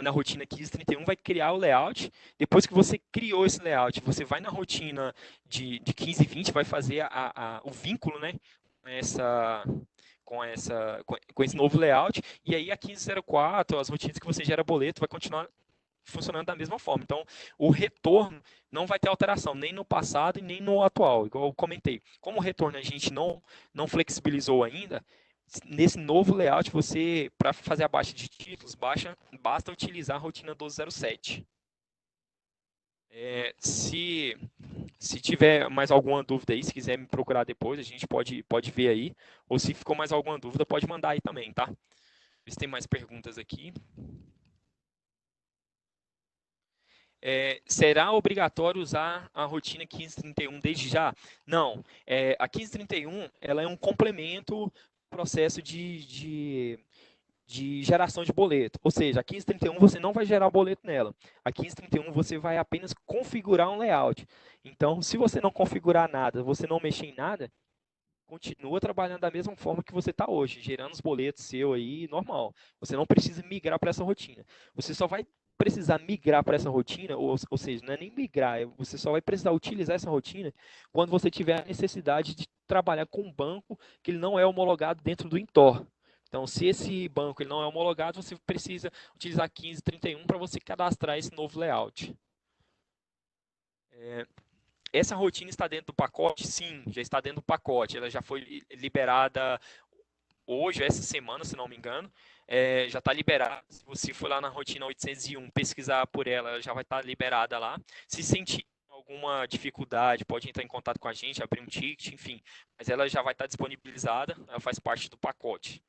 na rotina 1531, vai criar o layout. Depois que você criou esse layout, você vai na rotina de 1520, vai fazer o vínculo, né? Essa, com esse novo layout. E aí a 1504, as rotinas que você gera boleto, vai continuar funcionando da mesma forma. Então, o retorno não vai ter alteração, nem no passado e nem no atual, igual eu comentei. Como o retorno a gente não flexibilizou ainda, nesse novo layout, você, para fazer a baixa de títulos, basta utilizar a rotina 1207. Se tiver mais alguma dúvida aí, se quiser me procurar depois, a gente pode ver aí. Ou se ficou mais alguma dúvida, pode mandar aí também, tá? Ver se tem mais perguntas aqui. Será obrigatório usar a rotina 1531 desde já? Não. A 1531 ela é um complemento ao processo de geração de boleto. Ou seja, a 1531 você não vai gerar boleto nela. A 1531 você vai apenas configurar um layout. Então, se você não configurar nada, você não mexer em nada, continua trabalhando da mesma forma que você está hoje, gerando os boletos seu aí, normal. Você não precisa migrar para essa rotina. Você só vai precisar migrar para essa rotina, ou seja, não é nem migrar, você só vai precisar utilizar essa rotina quando você tiver a necessidade de trabalhar com um banco que ele não é homologado dentro do Intor. Então, se esse banco ele não é homologado, você precisa utilizar 1531 para você cadastrar esse novo layout. Essa rotina está dentro do pacote? Sim, já está dentro do pacote. Ela já foi liberada hoje, essa semana, se não me engano. Já está liberada. Se você for lá na rotina 801 pesquisar por ela, já vai estar liberada lá. Se sentir alguma dificuldade, pode entrar em contato com a gente, abrir um ticket, enfim. Mas ela já vai estar disponibilizada, ela faz parte do pacote.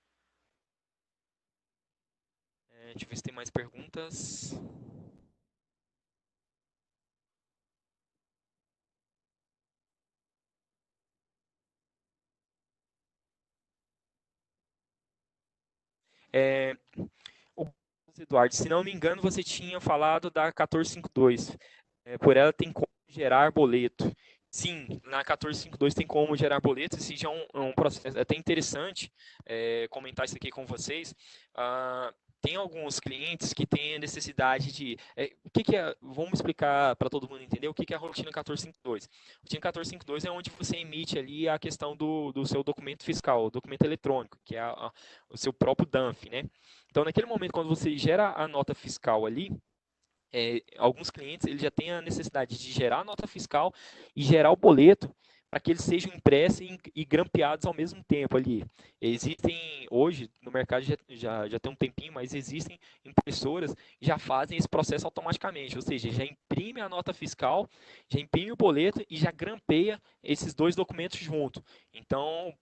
Deixa eu ver se tem mais perguntas. Eduardo, se não me engano, você tinha falado da 1452. Por ela tem como gerar boleto. Sim, na 1452 tem como gerar boleto. Esse já é um processo até interessante comentar isso aqui com vocês. Tem alguns clientes que têm a necessidade de... o que é? Vamos explicar para todo mundo entender o que é a rotina 1452. A rotina 1452 é onde você emite ali a questão do seu documento fiscal, o documento eletrônico, que é o seu próprio DANF, né? Então, naquele momento, quando você gera a nota fiscal ali, alguns clientes eles já têm a necessidade de gerar a nota fiscal e gerar o boleto para que eles sejam impressos e grampeados ao mesmo tempo ali. Existem, hoje, no mercado já tem um tempinho, mas existem impressoras que já fazem esse processo automaticamente, ou seja, já imprime a nota fiscal, já imprime o boleto e já grampeia esses dois documentos junto. Então,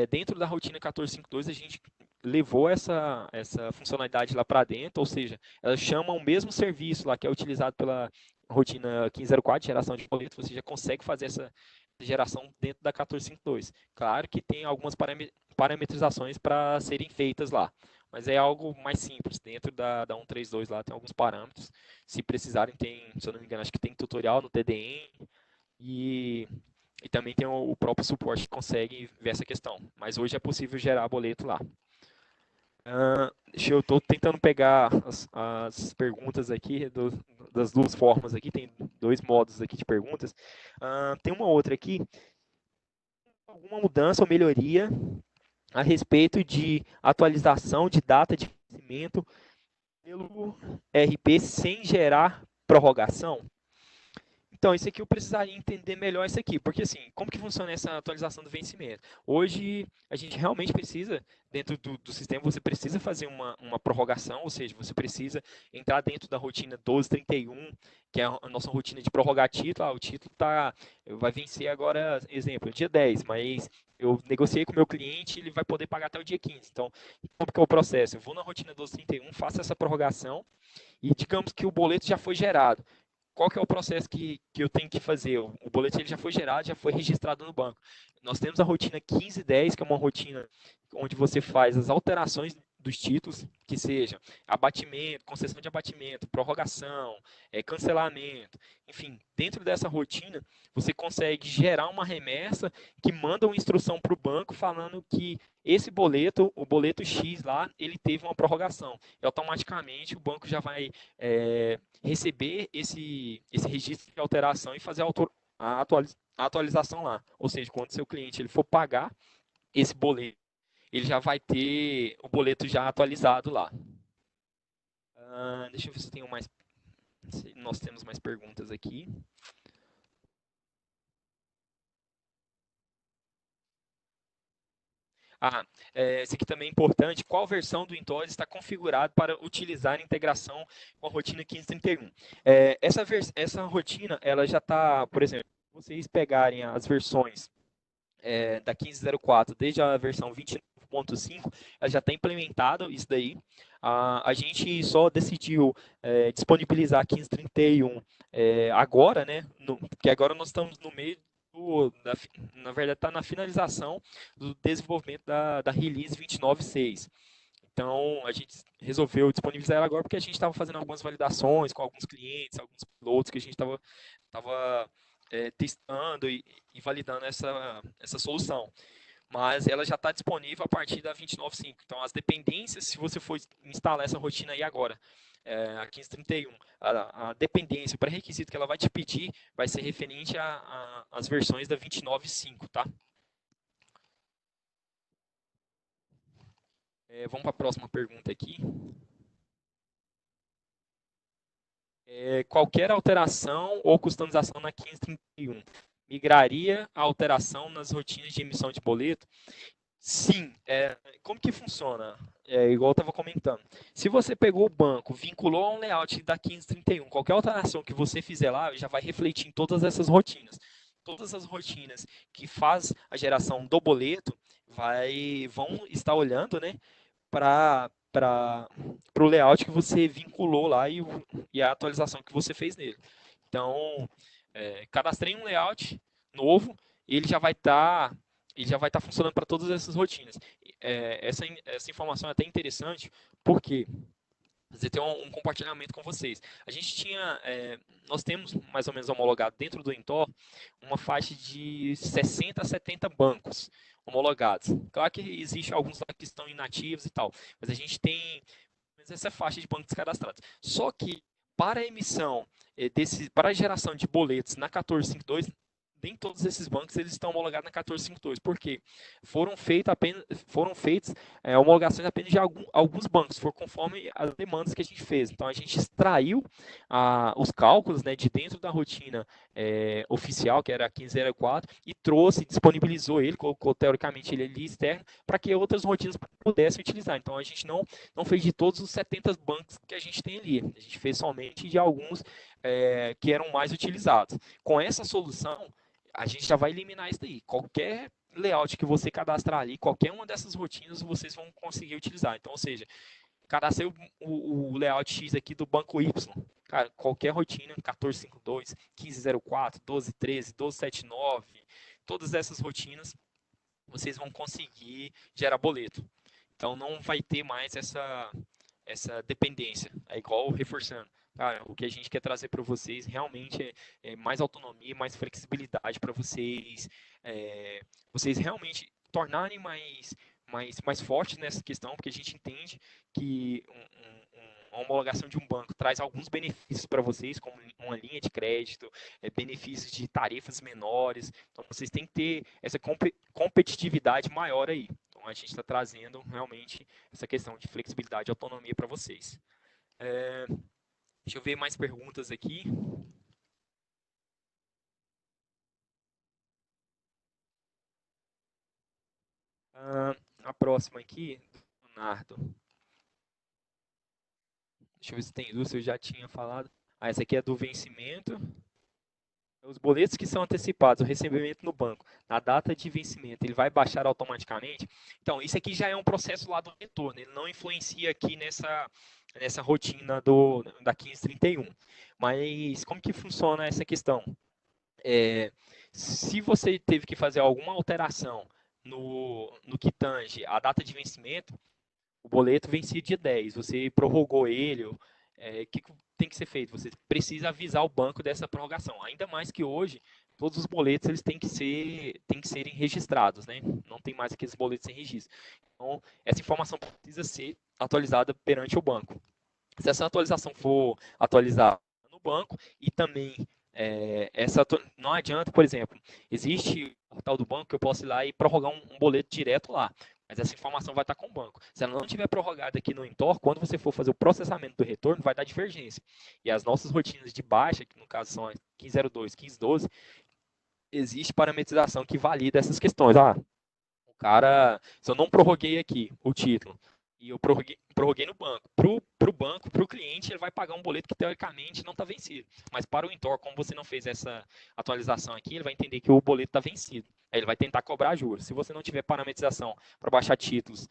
dentro da rotina 1452, a gente levou essa funcionalidade lá para dentro, ou seja, elas chamam o mesmo serviço lá que é utilizado pela rotina 1504, geração de boleto, você já consegue fazer essa geração dentro da 1452. Claro que tem algumas parametrizações para serem feitas lá, mas é algo mais simples. Dentro da 132 lá tem alguns parâmetros. Se precisarem, se eu não me engano, acho que tem tutorial no TDM e também tem o próprio suporte que consegue ver essa questão. Mas hoje é possível gerar boleto lá. Eu estou tentando pegar as perguntas aqui das duas formas aqui. Tem dois modos aqui de perguntas. Tem uma outra aqui. Alguma mudança ou melhoria a respeito de atualização de data de vencimento pelo RP sem gerar prorrogação? Então, isso aqui eu precisaria entender melhor isso aqui, porque assim, como que funciona essa atualização do vencimento? Hoje, a gente realmente precisa, dentro do sistema, você precisa fazer uma prorrogação, ou seja, você precisa entrar dentro da rotina 1231, que é a nossa rotina de prorrogar título. O título vai vencer agora, exemplo, dia 10, mas eu negociei com o meu cliente, ele vai poder pagar até o dia 15. Então, como que é o processo? Eu vou na rotina 1231, faço essa prorrogação e digamos que o boleto já foi gerado. Qual que é o processo que eu tenho que fazer? O boletim ele já foi gerado, já foi registrado no banco. Nós temos a rotina 1510, que é uma rotina onde você faz as alterações dos títulos, que seja abatimento, concessão de abatimento, prorrogação, cancelamento, enfim, dentro dessa rotina você consegue gerar uma remessa que manda uma instrução para o banco falando que esse boleto, o boleto X lá, ele teve uma prorrogação. E automaticamente o banco já vai receber esse registro de alteração e fazer a atualização lá. Ou seja, quando seu cliente ele for pagar esse boleto, ele já vai ter o boleto já atualizado lá. Deixa eu ver se tem mais. Se nós temos mais perguntas aqui. Esse aqui também é importante. Qual versão do Intoz está configurado para utilizar a integração com a rotina 1531? Essa rotina, ela já está, por exemplo, se vocês pegarem as versões da 1504, desde a versão 29.5, ela já está implementado isso daí. A gente só decidiu disponibilizar a 1531 agora, né? Porque agora nós estamos no meio na verdade, está na finalização do desenvolvimento da release 29.6. Então, a gente resolveu disponibilizar ela agora porque a gente estava fazendo algumas validações com alguns clientes, alguns pilotos que a gente estava testando e validando essa solução. Mas ela já está disponível a partir da 29.5. Então, as dependências, se você for instalar essa rotina aí agora, a 1531, a dependência, o pré-requisito que ela vai te pedir vai ser referente às versões da 29.5, tá? Vamos para a próxima pergunta aqui. Qualquer alteração ou customização na 1531 migraria a alteração nas rotinas de emissão de boleto? Sim. Como que funciona? Igual eu estava comentando. Se você pegou o banco, vinculou a um layout da 1531, qualquer alteração que você fizer lá já vai refletir em todas essas rotinas. Todas as rotinas que faz a geração do boleto vão estar olhando, né, para o layout que você vinculou lá e a atualização que você fez nele. Então, cadastrei um layout novo, ele já vai estar funcionando para todas essas rotinas. Essa informação é até interessante, porque fazer ter um compartilhamento com vocês. Nós temos mais ou menos homologado dentro do Intor uma faixa de 60 a 70 bancos homologados. Claro que existe alguns lá que estão inativos e tal, mas a gente tem essa faixa de bancos cadastrados. Só que para a emissão para a geração de boletos na 1452 nem todos esses bancos eles estão homologados na 1452. Por quê? Foram feitas homologações apenas de alguns bancos, for conforme as demandas que a gente fez. Então a gente extraiu os cálculos, né, de dentro da rotina oficial, que era a 1504, e trouxe, disponibilizou ele, colocou teoricamente ele ali externo, para que outras rotinas pudessem utilizar. Então a gente não fez de todos os 70 bancos que a gente tem ali. A gente fez somente de alguns que eram mais utilizados. Com essa solução, a gente já vai eliminar isso daí. Qualquer layout que você cadastrar ali, qualquer uma dessas rotinas, vocês vão conseguir utilizar. Então, ou seja, cadastrei o layout X aqui do banco Y. Cara, qualquer rotina, 1452, 1504, 1213, 1279, todas essas rotinas, vocês vão conseguir gerar boleto. Então, não vai ter mais essa dependência. É igual reforçando. Cara, o que a gente quer trazer para vocês realmente é mais autonomia, mais flexibilidade para vocês realmente tornarem mais fortes nessa questão, porque a gente entende que a homologação de um banco traz alguns benefícios para vocês, como uma linha de crédito, benefícios de tarifas menores. Então, vocês têm que ter essa competitividade maior aí. Então, a gente está trazendo realmente essa questão de flexibilidade e autonomia para vocês. Deixa eu ver mais perguntas aqui. A próxima aqui, do Leonardo. Deixa eu ver se tem duas, eu já tinha falado. Essa aqui é do vencimento. Os boletos que são antecipados, o recebimento no banco, na data de vencimento, ele vai baixar automaticamente? Então, isso aqui já é um processo lá do retorno, ele não influencia aqui nessa rotina da 1531. Mas como que funciona essa questão? Se você teve que fazer alguma alteração no que tange a data de vencimento, o boleto vencia dia 10, você prorrogou ele, o que tem que ser feito? Você precisa avisar o banco dessa prorrogação. Ainda mais que hoje, todos os boletos eles têm que serem registrados, né? Não tem mais aqueles boletos sem registro. Então, essa informação precisa ser atualizada perante o banco. Se essa atualização for atualizada no banco e também não adianta, por exemplo, existe o portal do banco que eu posso ir lá e prorrogar um boleto direto lá, mas essa informação vai estar com o banco. Se ela não estiver prorrogada aqui no Intor, quando você for fazer o processamento do retorno, vai dar divergência. E as nossas rotinas de baixa, que no caso são a 1502, 1512, existe parametrização que valida essas questões. O cara, se eu não prorroguei aqui o título, e eu prorroguei no banco, para o banco, para o cliente, ele vai pagar um boleto que teoricamente não está vencido. Mas para o Intor, como você não fez essa atualização aqui, ele vai entender que o boleto está vencido. Aí ele vai tentar cobrar juros. Se você não tiver parametrização para baixar títulos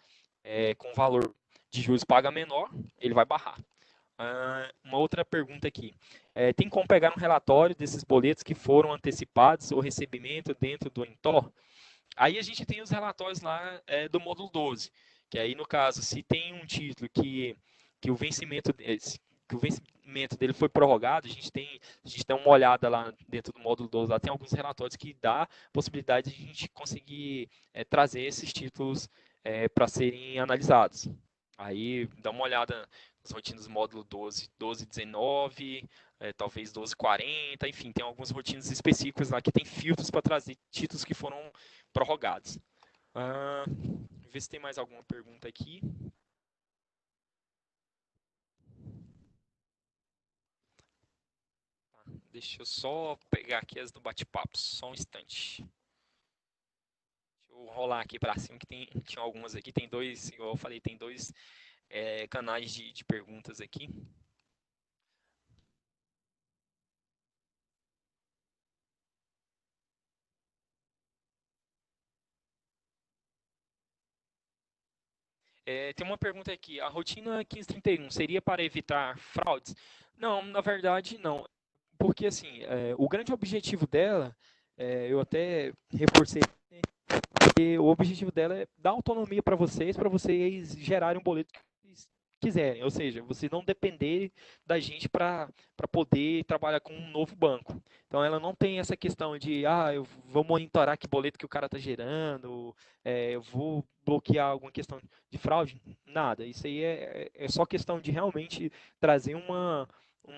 com valor de juros paga menor, ele vai barrar. Uma outra pergunta aqui. Tem como pegar um relatório desses boletos que foram antecipados ou recebimento dentro do Intor? Aí a gente tem os relatórios lá do módulo 12, que aí no caso, se tem um título que o vencimento dele foi prorrogado, a gente dá uma olhada lá dentro do módulo 12, lá tem alguns relatórios que dá possibilidade de a gente conseguir trazer esses títulos para serem analisados. Aí dá uma olhada nas rotinas do módulo 12, 1219, talvez 1240, enfim, tem algumas rotinas específicas lá que tem filtros para trazer títulos que foram prorrogados. Ver se tem mais alguma pergunta aqui. Deixa eu só pegar aqui as do bate-papo, só um instante. Deixa eu rolar aqui para cima, que tinha algumas aqui. Tem dois, igual eu falei, tem dois canais de perguntas aqui. Tem uma pergunta aqui. A rotina 1531 seria para evitar fraudes? Não, na verdade, não. Porque, assim, o grande objetivo dela, eu até reforcei, né, porque o objetivo dela é dar autonomia para vocês gerarem um boleto que vocês quiserem. Ou seja, vocês não dependerem da gente para poder trabalhar com um novo banco. Então, ela não tem essa questão de, eu vou monitorar que boleto que o cara está gerando, eu vou bloquear alguma questão de fraude. Nada. Isso aí é só questão de realmente trazer uma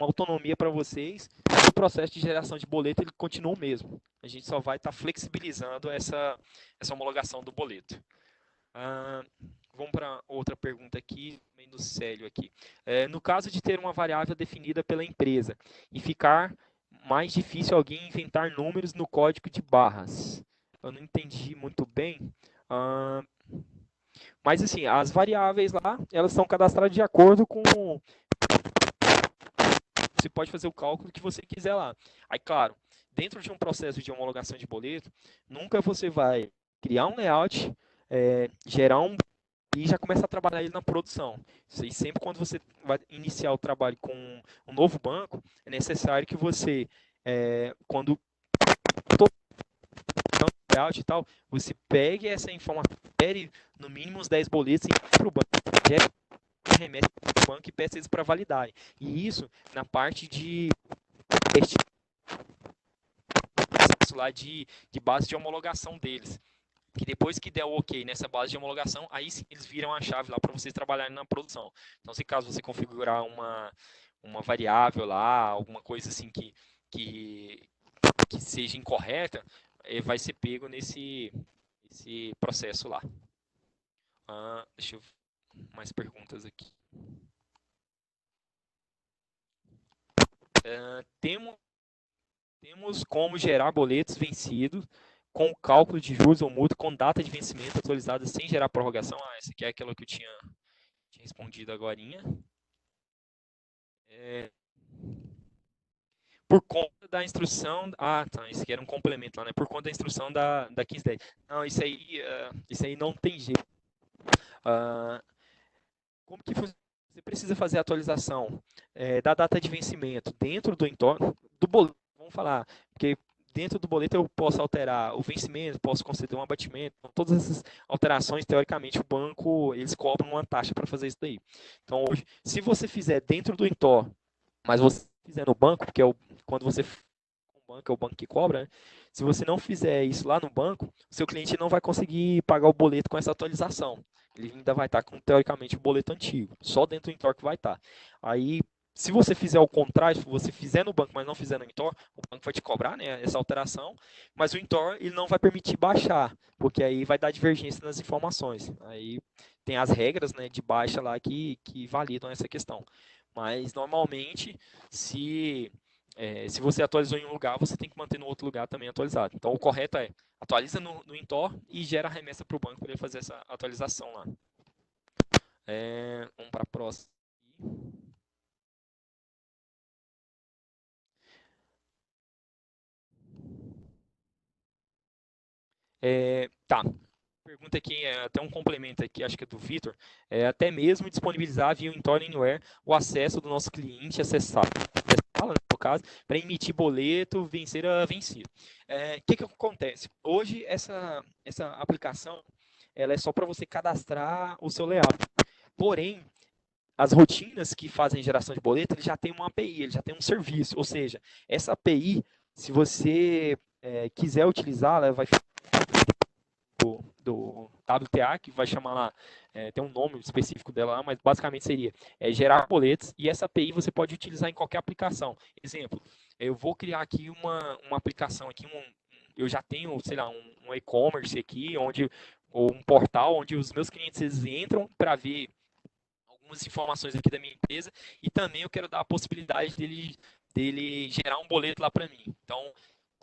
autonomia para vocês. E o processo de geração de boleto ele continua o mesmo. A gente só vai estar flexibilizando essa homologação do boleto. Vamos para outra pergunta aqui, bem do Célio aqui. No caso de ter uma variável definida pela empresa e ficar mais difícil alguém inventar números no código de barras. Eu não entendi muito bem. Mas assim, as variáveis lá, elas são cadastradas de acordo com... Você pode fazer o cálculo que você quiser lá. Aí, claro, dentro de um processo de homologação de boleto, nunca você vai criar um layout, gerar um e já começar a trabalhar ele na produção. E sempre quando você vai iniciar o trabalho com um novo banco, é necessário que você, quando todo layout e tal, você pegue essa informação, gere no mínimo uns 10 boletos e para o banco, gere remete para o banco e peça eles para validarem. E isso na parte de lá de base de homologação deles. Que depois que der o ok nessa base de homologação, aí sim eles viram a chave lá para vocês trabalharem na produção. Então, se caso você configurar uma variável lá, alguma coisa assim que seja incorreta, vai ser pego nesse processo lá. Deixa eu ver mais perguntas aqui. Temos como gerar boletos vencidos com o cálculo de juros ou multa com data de vencimento atualizada sem gerar prorrogação. Essa aqui é aquela que eu tinha respondido agorinha. É, por conta da instrução. Ah, tá. Isso aqui era um complemento lá, né? Por conta da instrução da 1510. Não, isso aí não tem jeito. Uh, como que você precisa fazer a atualização da data de vencimento dentro do entorno do boleto? Vamos falar, porque dentro do boleto eu posso alterar o vencimento, posso conceder um abatimento. Então, todas essas alterações, teoricamente, o banco eles cobram uma taxa para fazer isso daí. Então, hoje, se você fizer dentro do entorno, mas você fizer no banco, porque quando você o banco é o banco que cobra, né? Se você não fizer isso lá no banco, o seu cliente não vai conseguir pagar o boleto com essa atualização. Ele ainda vai estar com, teoricamente, o boleto antigo. Só dentro do Intor que vai estar. Aí, se você fizer o contrário, se você fizer no banco, mas não fizer no Intor, o banco vai te cobrar, né, essa alteração, mas o Intor ele não vai permitir baixar, porque aí vai dar divergência nas informações. Aí tem as regras, né, de baixa lá que validam essa questão. Mas, normalmente, se você atualizou em um lugar, você tem que manter no outro lugar também atualizado. Então, o correto é atualiza no Intor e gera a remessa para o banco para ele fazer essa atualização lá. Vamos para a próxima. Tá. Pergunta aqui, até um complemento aqui, acho que é do Vitor. Até mesmo disponibilizar via o Intor Anywhere o acesso do nosso cliente acessar, no caso, para emitir boleto, vencer a vencida. Que acontece? Hoje, essa aplicação ela é só para você cadastrar o seu layout. Porém, as rotinas que fazem geração de boleto, ele já tem uma API, ele já tem um serviço. Ou seja, essa API, se você quiser utilizá-la, vai ficar do WTA, que vai chamar lá, tem um nome específico dela lá, mas basicamente seria gerar boletos, e essa API você pode utilizar em qualquer aplicação. Exemplo, eu vou criar aqui uma aplicação, aqui eu já tenho, sei lá, um e-commerce aqui, ou um portal onde os meus clientes eles entram para ver algumas informações aqui da minha empresa e também eu quero dar a possibilidade dele gerar um boleto lá para mim. Então,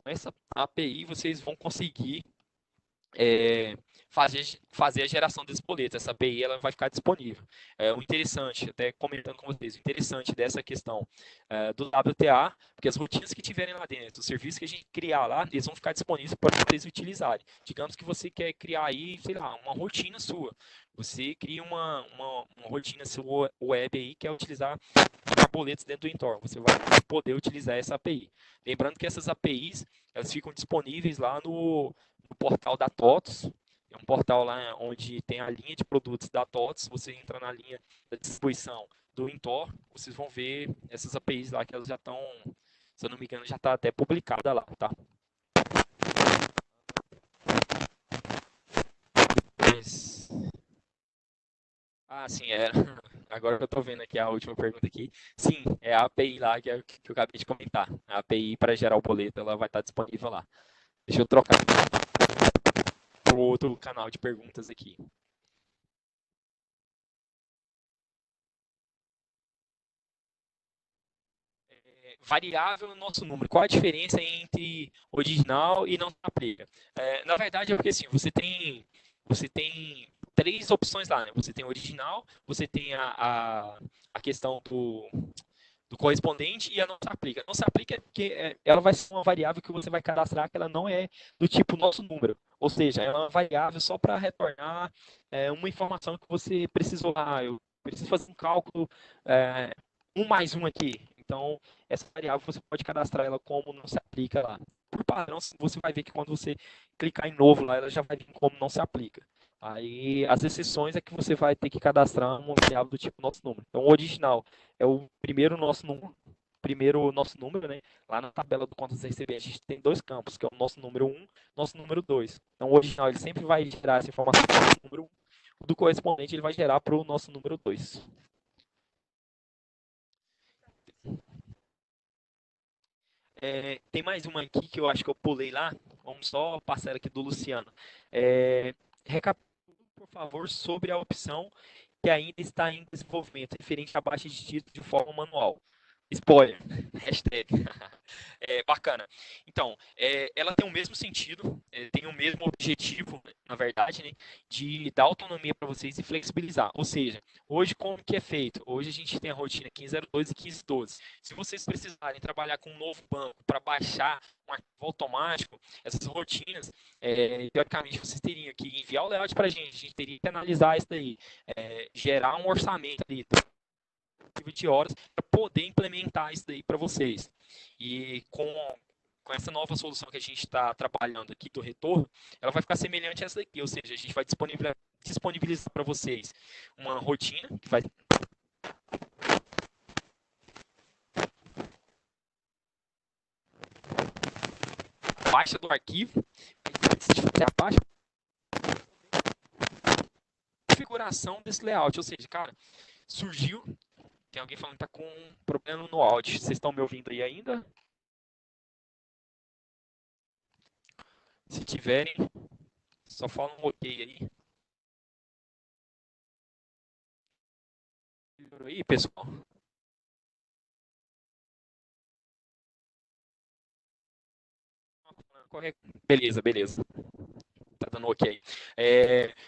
com essa API vocês vão conseguir fazer a geração desse boleto. Essa API ela vai ficar disponível. O interessante, até comentando com vocês, o interessante dessa questão do WTA, porque as rotinas que tiverem lá dentro, os serviços que a gente criar lá, eles vão ficar disponíveis para vocês utilizarem. Digamos que você quer criar aí, sei lá, uma rotina sua. Você cria uma rotina sua web aí, que é utilizar boletos dentro do Intor. Você vai poder utilizar essa API. Lembrando que essas APIs, elas ficam disponíveis lá no portal da TOTOS. É um portal lá onde tem a linha de produtos da TOTOS. Você entra na linha da distribuição do Intor, vocês vão ver essas APIs lá que elas já estão, se eu não me engano, já está até publicada lá, tá? Mas... Ah, sim, era. Agora que eu estou vendo aqui a última pergunta aqui. Sim, é a API lá que eu acabei de comentar. A API para gerar o boleto, ela vai estar disponível lá. Deixa eu trocar para o outro canal de perguntas aqui. Variável no nosso número. Qual a diferença entre original e não se aplica? Na verdade, é porque assim, você tem três opções lá, né? Você tem original, você tem a questão do correspondente e a não se aplica. Não se aplica é porque ela vai ser uma variável que você vai cadastrar que ela não é do tipo nosso número. Ou seja, é uma variável só para retornar uma informação que você precisou lá. Eu preciso fazer um cálculo, um mais um aqui. Então, essa variável você pode cadastrar ela como não se aplica lá. Por padrão, você vai ver que quando você clicar em novo lá, ela já vai vir como não se aplica. Aí, as exceções é que você vai ter que cadastrar uma variável do tipo nosso número. Então, o original é o primeiro nosso número, né? Lá na tabela do contas a receber, a gente tem dois campos, que é o nosso número 1 e nosso número 2. Então, o original ele sempre vai gerar essa informação para o número 1. O do correspondente ele vai gerar para o nosso número 2. Tem mais uma aqui que eu acho que eu pulei lá. Vamos só passar aqui do Luciano. Recapitule, por favor, sobre a opção que ainda está em desenvolvimento, referente à baixa de título de forma manual. Spoiler. Hashtag. Bacana. Então, ela tem o mesmo sentido, tem o mesmo objetivo, na verdade, né, de dar autonomia para vocês e flexibilizar. Ou seja, hoje como que é feito? Hoje a gente tem a rotina 1502 e 1512. Se vocês precisarem trabalhar com um novo banco para baixar um arquivo automático, essas rotinas, teoricamente, vocês teriam que enviar o layout para a gente teria que analisar isso daí, gerar um orçamento ali, de horas para poder implementar isso daí para vocês. E com essa nova solução que a gente está trabalhando aqui do retorno, ela vai ficar semelhante a essa daqui, ou seja, a gente vai disponibilizar para vocês uma rotina que vai baixa do arquivo, a baixa configuração desse layout, ou seja, cara, surgiu, tem alguém falando que está com um problema no áudio, vocês estão me ouvindo aí ainda? Se tiverem, só fala um ok aí. Melhorou aí, pessoal? Beleza, beleza. Tá dando ok.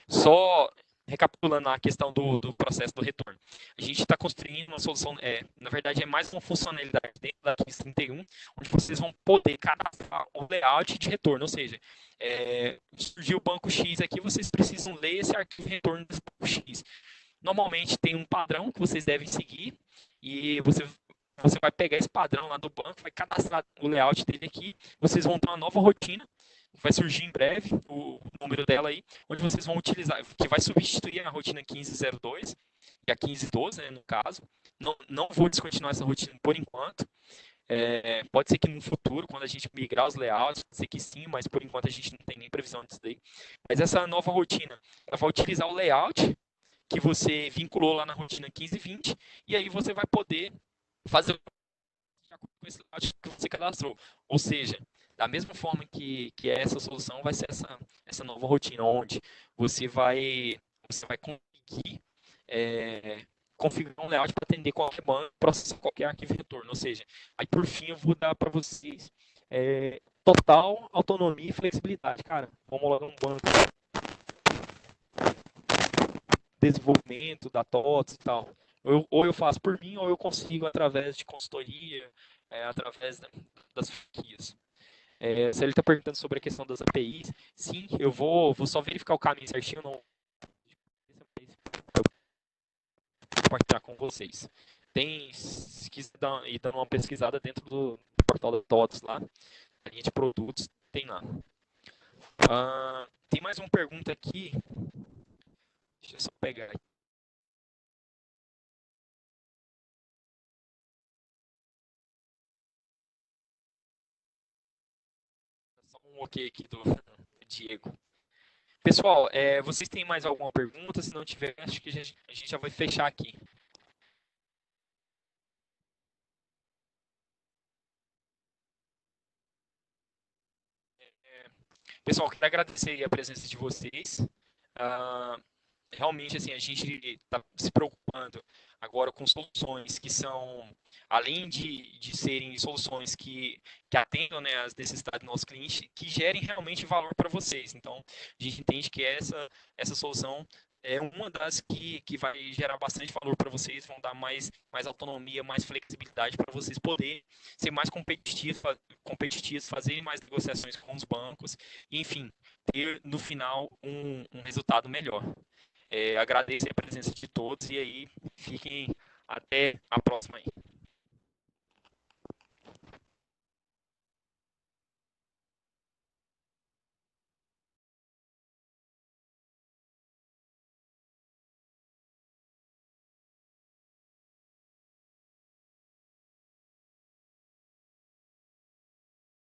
Só recapitulando a questão do processo do retorno. A gente está construindo uma solução, na verdade é mais uma funcionalidade dentro da 1531, onde vocês vão poder cadastrar o layout de retorno, ou seja, surgiu o banco X aqui, vocês precisam ler esse arquivo de retorno desse banco X. Normalmente tem um padrão que vocês devem seguir e você vai pegar esse padrão lá do banco, vai cadastrar o layout dele aqui, vocês vão ter uma nova rotina, vai surgir em breve o número dela aí, onde vocês vão utilizar, que vai substituir a rotina 1502 e a 1512, né, no caso. Não vou descontinuar essa rotina por enquanto. Pode ser que no futuro, quando a gente migrar os layouts, pode ser que sim, mas por enquanto a gente não tem nem previsão disso daí. Mas essa nova rotina, ela vai utilizar o layout que você vinculou lá na rotina 1520, e aí você vai poder fazer com esse layout que você cadastrou. Ou seja, da mesma forma que essa solução vai ser essa nova rotina, onde você vai conseguir configurar um layout para atender qualquer banco, processar qualquer arquivo de retorno. Ou seja, aí por fim eu vou dar para vocês total autonomia e flexibilidade. Cara, vamos lá num banco desenvolvimento da TOTS e tal. Ou eu faço por mim, ou eu consigo através de consultoria, através das franquias. Se ele está perguntando sobre a questão das APIs, sim, eu vou só verificar o caminho certinho, não compartilhar com vocês. Se quiser ir dando uma pesquisada dentro do portal da TOTS lá, a linha de produtos tem lá. Tem mais uma pergunta aqui. Deixa eu só pegar aqui. Só um ok aqui do Diego. Pessoal, vocês têm mais alguma pergunta? Se não tiver, acho que a gente já vai fechar aqui. Pessoal, quero agradecer a presença de vocês. Realmente, assim, a gente está se preocupando agora com soluções que são, além de serem soluções que atendam, né, as necessidades do nosso cliente, que gerem realmente valor para vocês. Então, a gente entende que essa solução é uma das que vai gerar bastante valor para vocês, vão dar mais autonomia, mais flexibilidade para vocês poderem ser mais competitivos, fazerem mais negociações com os bancos, enfim, ter no final um resultado melhor. Agradeço a presença de todos e aí fiquem até a próxima aí.